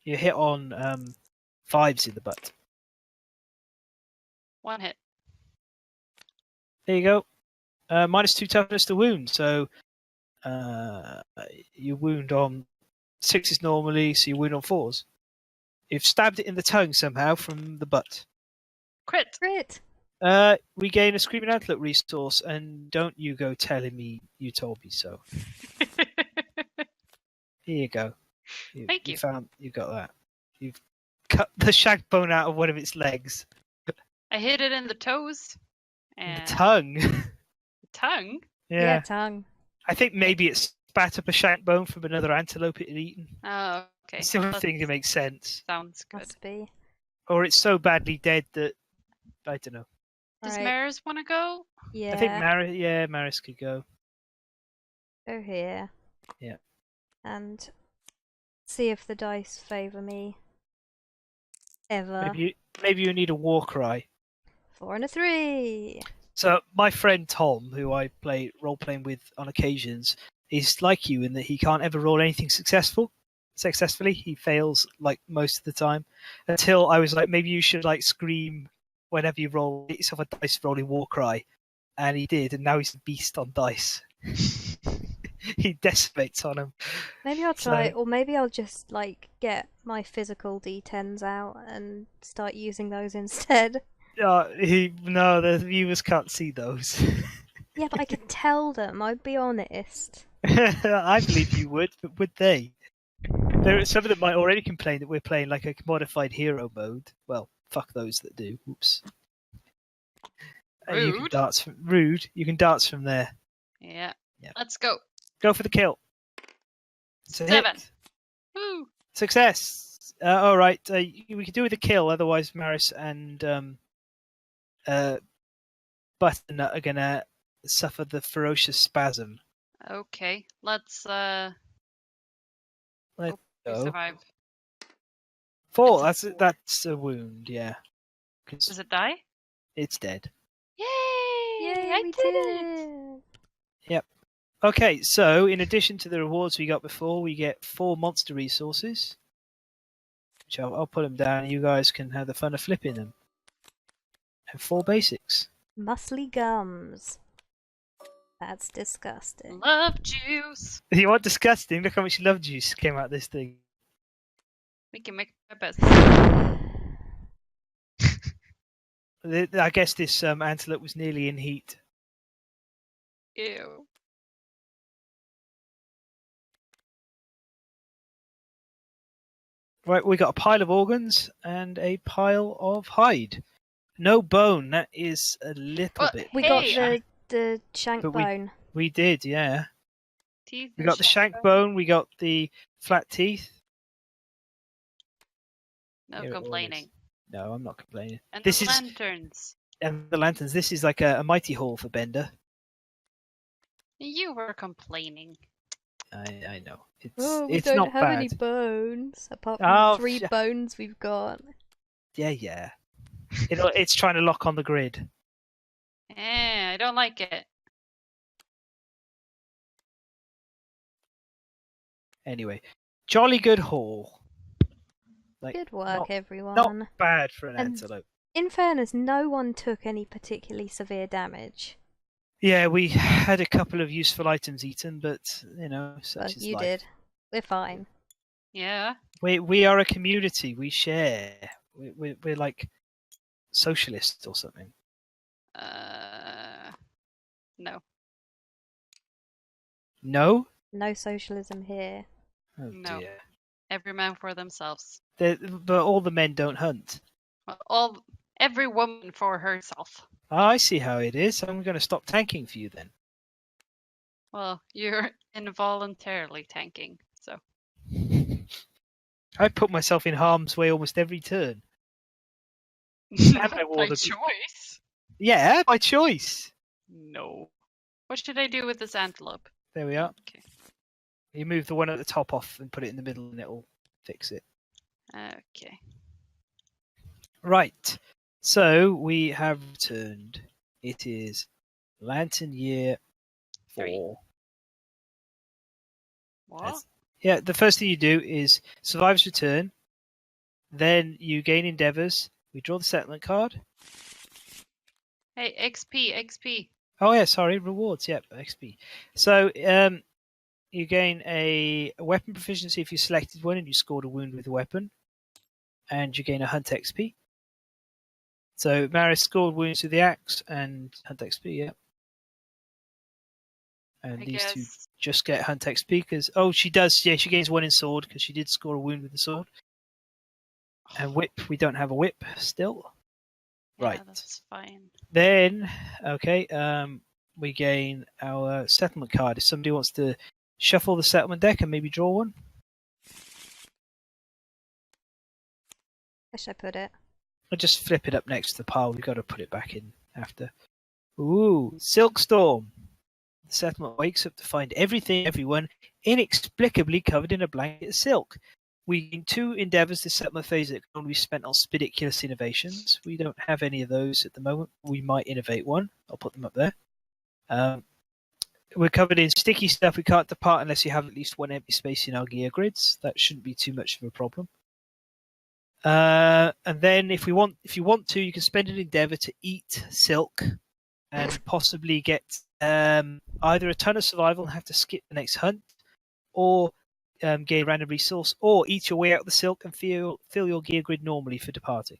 You hit on 5s in the butt. 1 hit. There you go. -2 toughness to wound, so you wound on 6s normally, so you wound on 4s. You've stabbed it in the tongue somehow from the butt. Crit. We gain a Screaming Antelope resource, and don't you go telling me you told me so. Here you go. Thank you. You got that. You've cut the shag bone out of one of its legs. I hit it in the toes. And the tongue. The tongue? Yeah, tongue. I think maybe it spat up a shank bone from another antelope it had eaten. Oh, okay. It's the only thing that makes sense. Sounds good. Must be. Or it's so badly dead that I don't know. Does Maris want to go? Yeah. I think Maris could go. Go here. Yeah. And see if the dice favour me. Ever. Maybe you need a war cry. 4 and a 3. So my friend Tom, who I play role-playing with on occasions, is like you in that he can't ever roll anything successfully. He fails like most of the time. Until I was like, maybe you should like scream whenever you roll, get yourself a dice rolling war cry. And he did, and now he's a beast on dice. He decimates on him. Maybe I'll try, or maybe I'll just like get my physical D10s out and start using those instead. No, the viewers can't see those. Yeah, but I can tell them. I'd be honest. I believe you would, but would they? Some of them might already complain that we're playing like a modified hero mode. Well, fuck those that do. Oops. Rude. You can dance from there. Yeah. Let's go. Go for the kill. 7. Woo. Success. All right. We can do with a kill. Otherwise, Maris and Butternut are gonna suffer the ferocious spasm. Okay. Let's go. Survive. 4. That's a wound. Yeah. Does it die? It's dead. Yay! I did it. Yep. Okay, so in addition to the rewards we got before, we get 4 monster resources. Which I'll put them down. You guys can have the fun of flipping them. And 4 basics. Muscly gums. That's disgusting. Love juice. You want disgusting? Look how much love juice came out of this thing. We can make our best. I guess this antelope was nearly in heat. Ew. Right, we got a pile of organs and a pile of hide. No bone. That is a little bit. We got the shank bone. We did, yeah. Teeth. We and got the shank bone. We got the flat teeth. No Here it all is. complaining. No, I'm not complaining. And This the is lanterns. and the lanterns. This is like a mighty haul for Bender. You were complaining. I know. Oh, we it's don't not have bad. any bones apart from Oh, the 3 bones we've got. Yeah. It's trying to lock on the grid. I don't like it. Anyway, jolly good haul. Like, Good work, everyone. Not bad for an And- antelope. In fairness, no one took any particularly severe damage. Yeah, we had a couple of useful items eaten, but such Well, is you life. did. We're fine. Yeah. We are a community. We share. We're like socialists or something. No. No? No socialism here. Oh No. dear. Every man for themselves. But all the men don't hunt. Well, every woman for herself. Oh, I see how it is. I'm going to stop tanking for you then. Well, you're involuntarily tanking, so. I put myself in harm's way almost every turn. And I wore By the- choice? Yeah, by choice. No. What should I do with this antelope? There we are. Okay. You move the one at the top off and put it in the middle and it'll fix it. Okay. Right. So we have returned. It is Lantern Year 4. 3. What? That's- Yeah, the first thing you do is Survivor's Return. Then you gain endeavors. We draw the settlement card. Hey, XP. Oh yeah, sorry, rewards. Yep, XP. So you gain a weapon proficiency if you selected one and you scored a wound with a weapon, and you gain a hunt XP. So Maris scored wounds with the axe and hunt XP. Yeah. And I these two guess. just get hunt XP because she does. Yeah, she gains one in sword because she did score a wound with the sword. And whip, we don't have a whip still. Yeah, Right. that's fine. Then, okay, we gain our settlement card. If somebody wants to shuffle the settlement deck and maybe draw one. Where should I put it? I'll just flip it up next to the pile. We've got to put it back in after. Ooh, Silkstorm. The settlement wakes up to find everyone inexplicably covered in a blanket of silk. We gain 2 endeavors this settlement phase that can only be spent on spidiculous innovations. We don't have any of those at the moment. We might innovate one. I'll put them up there. We're covered in sticky stuff. We can't depart unless you have at least 1 empty space in our gear grids. That shouldn't be too much of a problem. And then if you want to, you can spend an endeavor to eat silk and possibly get either a ton of survival and have to skip the next hunt, or gain a random resource, or eat your way out of the silk and fill your gear grid normally for departing.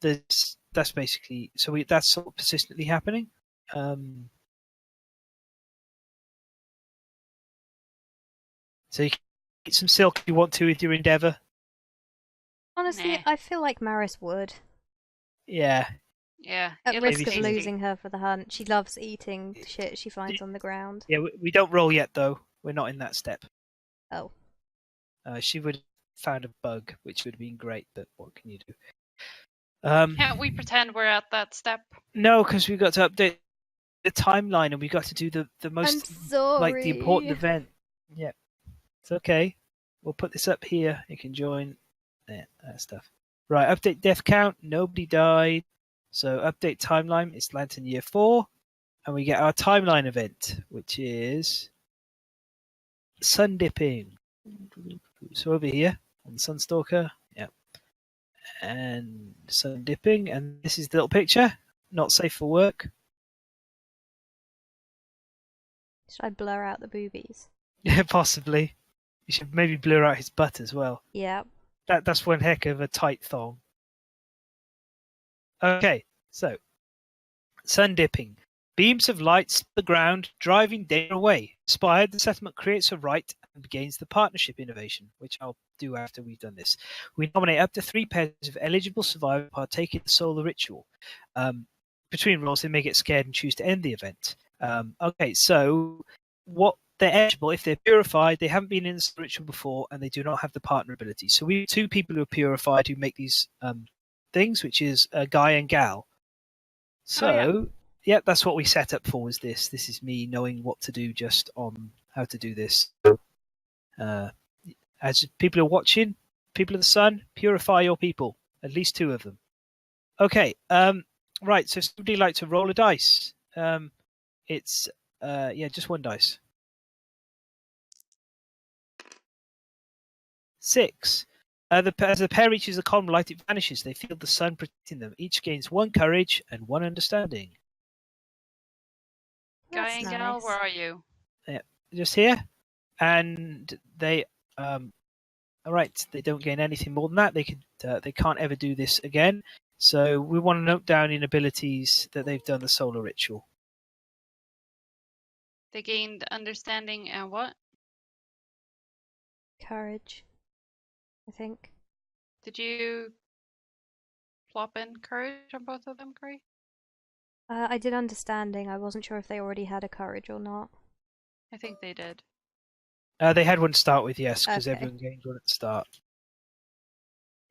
That's basically that's sort of persistently happening. So you can get some silk if you want to with your endeavor. Honestly, Nah. I feel like Maris would. Yeah. Yeah. At it risk looks of tasty. losing her for the hunt. She loves eating shit she finds on the ground. Yeah, we don't roll yet though. We're not in that step. Oh. She would have found a bug, which would have been great, but what can you do? Can't we pretend we're at that step? No, because we've got to update the timeline and we've got to do the I'm most sorry. the important event. Yeah, it's okay. We'll put this up here. You can join. Yeah, that stuff. Right, update death count. Nobody died. So update timeline. It's Lantern Year 4, and we get our timeline event, which is sun dipping. So over here on Sunstalker, yeah, and sun dipping, and this is the little picture. Not safe for work. Should I blur out the boobies? Yeah, possibly. You should maybe blur out his butt as well. Yeah. That's one heck of a tight thong. Okay, so sun dipping. Beams of light split the ground, driving danger away. Inspired, the settlement creates a right and begins the partnership innovation, which I'll do after we've done this. We nominate up to 3 pairs of eligible survivors to partake in the solar ritual. Between rolls, they may get scared and choose to end the event. Okay, so what they're eligible if they're purified, they haven't been in the ritual before, and they do not have the partner ability. So we have 2 people who are purified who make these things, which is Guy and Gal. So, yeah, that's what we set up for. Was this? This is me knowing what to do just on how to do this. As people are watching, people of the sun, purify your people. At least 2 of them. Okay. Right. So somebody like to roll a dice. It's just 1 dice. 6. As the pair reaches the column light, it vanishes. They feel the sun protecting them. Each gains 1 courage and 1 understanding. Guy That's and Gal, nice. where are you? Yeah, just here. And they, all right, they don't gain anything more than that. They can't ever do this again. So we want to note down in abilities that they've done the solar ritual. They gained understanding and what? Courage, I think. Did you plop in courage on both of them, Gray? I did understanding. I wasn't sure if they already had a courage or not. I think they did. They had 1 to start with, yes, because Okay. everyone gained 1 at the start.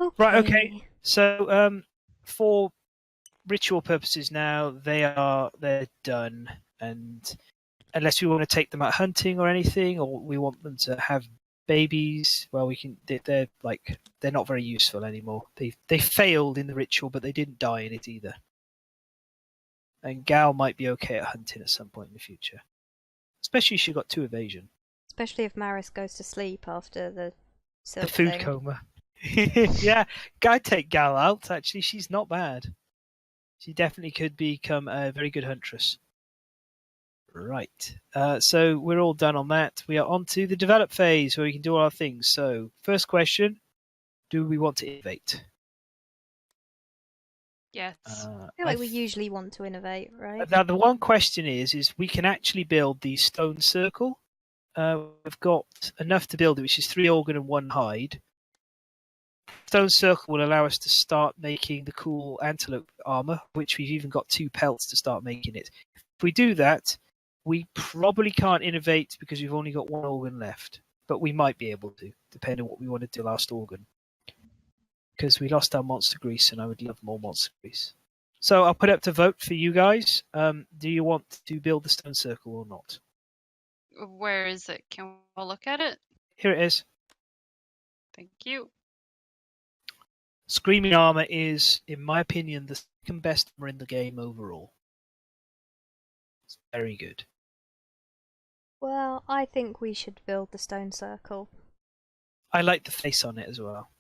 Okay. Right, okay. So for ritual purposes now, they're done, and unless we want to take them out hunting or anything, or we want them to have babies, well, we can. They're not very useful anymore. They failed in the ritual, but they didn't die in it either. And Gal might be okay at hunting at some point in the future, especially if she got 2 evasion. Especially if Maris goes to sleep after the silk The food thing. coma. Yeah, I'd take Gal out. Actually, she's not bad. She definitely could become a very good huntress. Right. So we're all done on that. We are on to the develop phase where we can do all our things. So first question, do we want to innovate? Yes. I feel like we usually want to innovate, right? Now the one question is we can actually build the stone circle. We've got enough to build it, which is 3 organ and 1 hide. Stone circle will allow us to start making the cool antelope armor, which we've even got 2 pelts to start making it. If we do that, we probably can't innovate because we've only got 1 organ left, but we might be able to, depending on what we want to do last organ. Because we lost our monster grease, and I would love more monster grease. So I'll put it up to vote for you guys. Do you want to build the stone circle or not? Where is it? Can we look at it? Here it is. Thank you. Screaming armor is, in my opinion, the second best armor in the game overall. It's very good. Well, I think we should build the stone circle. I like the face on it as well.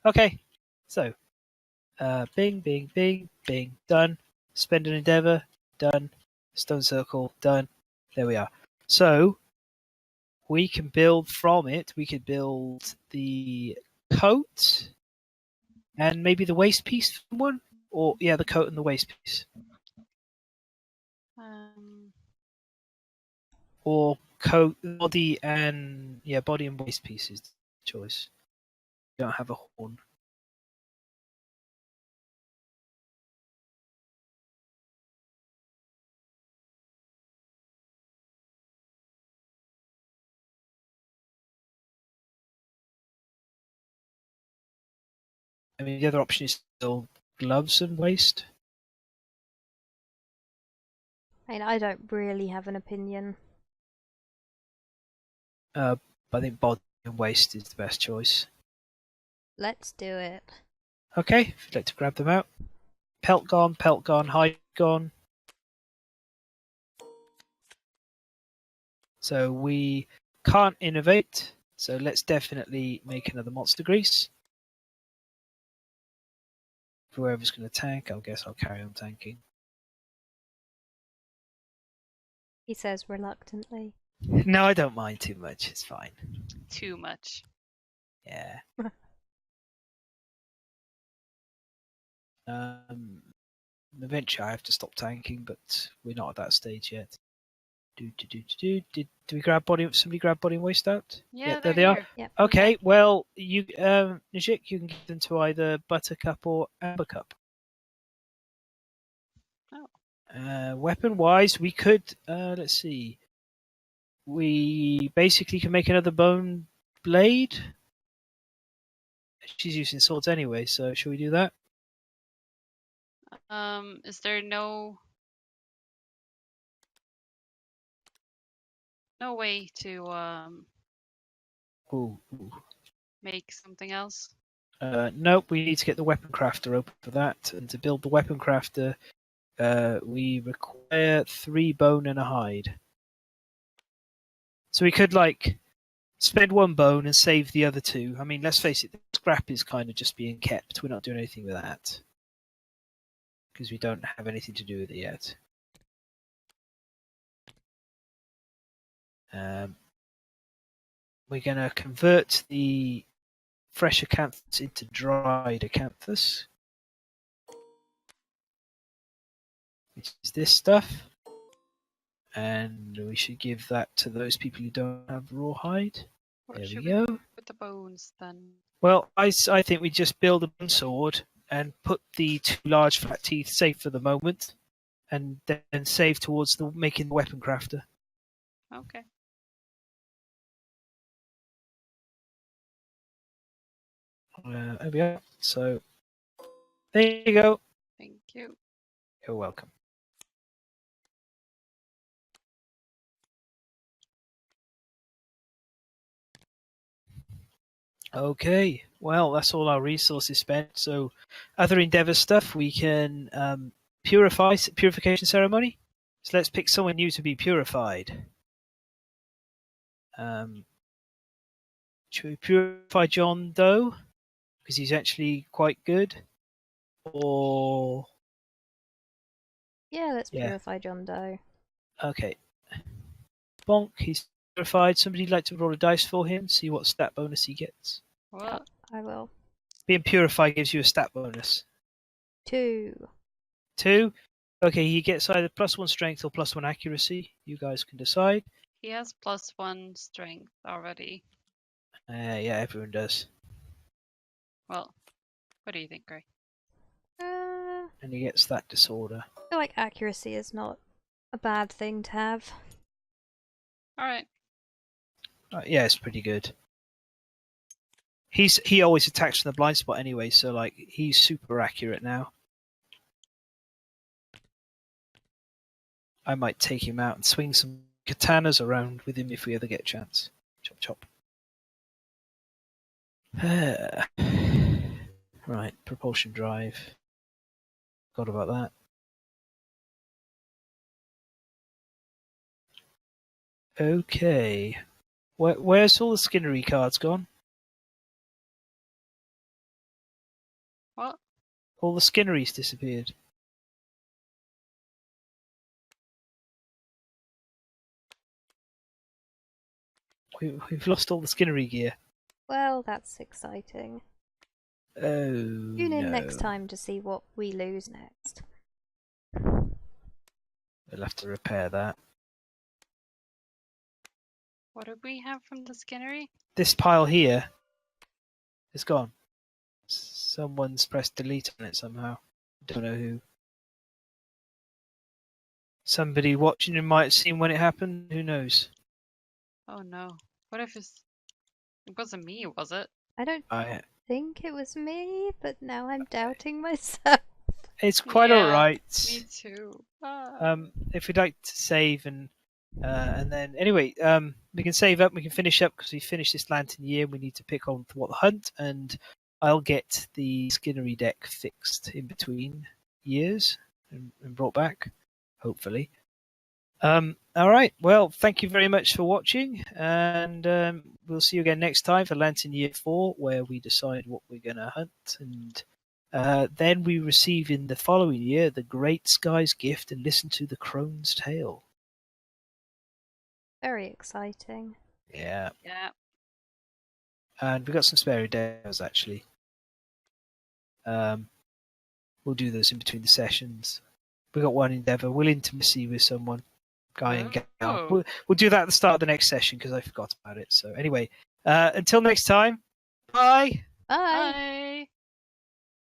Okay, so bing, bing, bing, bing, done. Spend an endeavor, done. Stone circle, done. There we are. So we can build from it. We could build the coat and maybe the waist piece from one, or the coat and the waist piece, or coat, body and waist piece is the choice. You don't have a horn. I mean, the other option is still gloves and waist. I mean, I don't really have an opinion. I think body and waist is the best choice. Let's do it. Okay, if you'd like to grab them out. Pelt gone, hide gone. So we can't innovate, so let's definitely make another monster grease. Whoever's going to tank, I guess I'll carry on tanking. He says reluctantly. No, I don't mind too much. It's fine. Too much. Yeah. Eventually I have to stop tanking, but we're not at that stage yet. Do we grab somebody grab body and waist out? Yeah, there they are. Yep. Okay, well, you, Nijik, you can give them to either Buttercup or Ambercup. Oh. Weapon-wise, we could, let's see. we basically can make another bone blade. She's using swords anyway, so shall we do that? Is there no way to Ooh. make something else? Nope, we need to get the weapon crafter open for that. And to build the weapon crafter, we require 3 bone and a hide. So we could, spend 1 bone and save the other 2. I mean, let's face it, the scrap is kind of just being kept. We're not doing anything with that. Because we don't have anything to do with it yet. We're going to convert the fresh acanthus into dried acanthus, which is this stuff. And we should give that to those people who don't have rawhide. What There should we go. do with the bones then? Well, I think we just build a bone sword and put the 2 large flat teeth safe for the moment, and then save towards making the weapon crafter. Okay. There we are. So, there you go. Thank you. You're welcome. Okay, well, that's all our resources spent. So, other endeavor stuff, we can purification ceremony. So let's pick someone new to be purified. Should we purify John Doe? Because he's actually quite good. Or... Yeah, let's purify John Doe. Okay. Bonk, he's purified. Somebody'd like to roll a dice for him, see what stat bonus he gets. What? I will. Being purified gives you a stat bonus. 2. 2? Okay, he gets either +1 strength or +1 accuracy. You guys can decide. He has +1 strength already. Yeah, everyone does. Well, what do you think, Gray? And he gets that disorder. I feel like accuracy is not a bad thing to have. Alright. Yeah, it's pretty good. He always attacks from the blind spot anyway, so he's super accurate now. I might take him out and swing some katanas around with him if we ever get a chance. Chop chop. Right, propulsion drive. Forgot about that. Okay. Where's all the Skinnery cards gone? What? All the Skinnery's disappeared. We've lost all the Skinnery gear. Well, that's exciting. Oh, Tune in no. next time to see what we lose next. We'll have to repair that. What did we have from the Skinnery? This pile here is gone. Someone's pressed delete on it somehow. Don't know who. Somebody watching it might have seen when it happened. Who knows? Oh no. What if it wasn't me, was it? I don't I think it was me, but now I'm doubting myself. It's quite Yeah, alright. Me too. Ah. If we'd like to save and then anyway, we can save up. We can finish up because we finished this lantern year. We need to pick on what the hunt, and I'll get the Skinnery deck fixed in between years and brought back, hopefully. All right. Well, thank you very much for watching, and we'll see you again next time for Lantern Year 4, where we decide what we're going to hunt, and then we receive in the following year the Great Sky's Gift and listen to the Crone's Tale. Very exciting. Yeah. Yeah. And we've got some spare endeavors, actually. We'll do those in between the sessions. We've got one endeavor. We'll intimacy with someone. Guy and gal. Oh. We'll do that at the start of the next session because I forgot about it. So anyway, until next time, bye. Bye. Bye.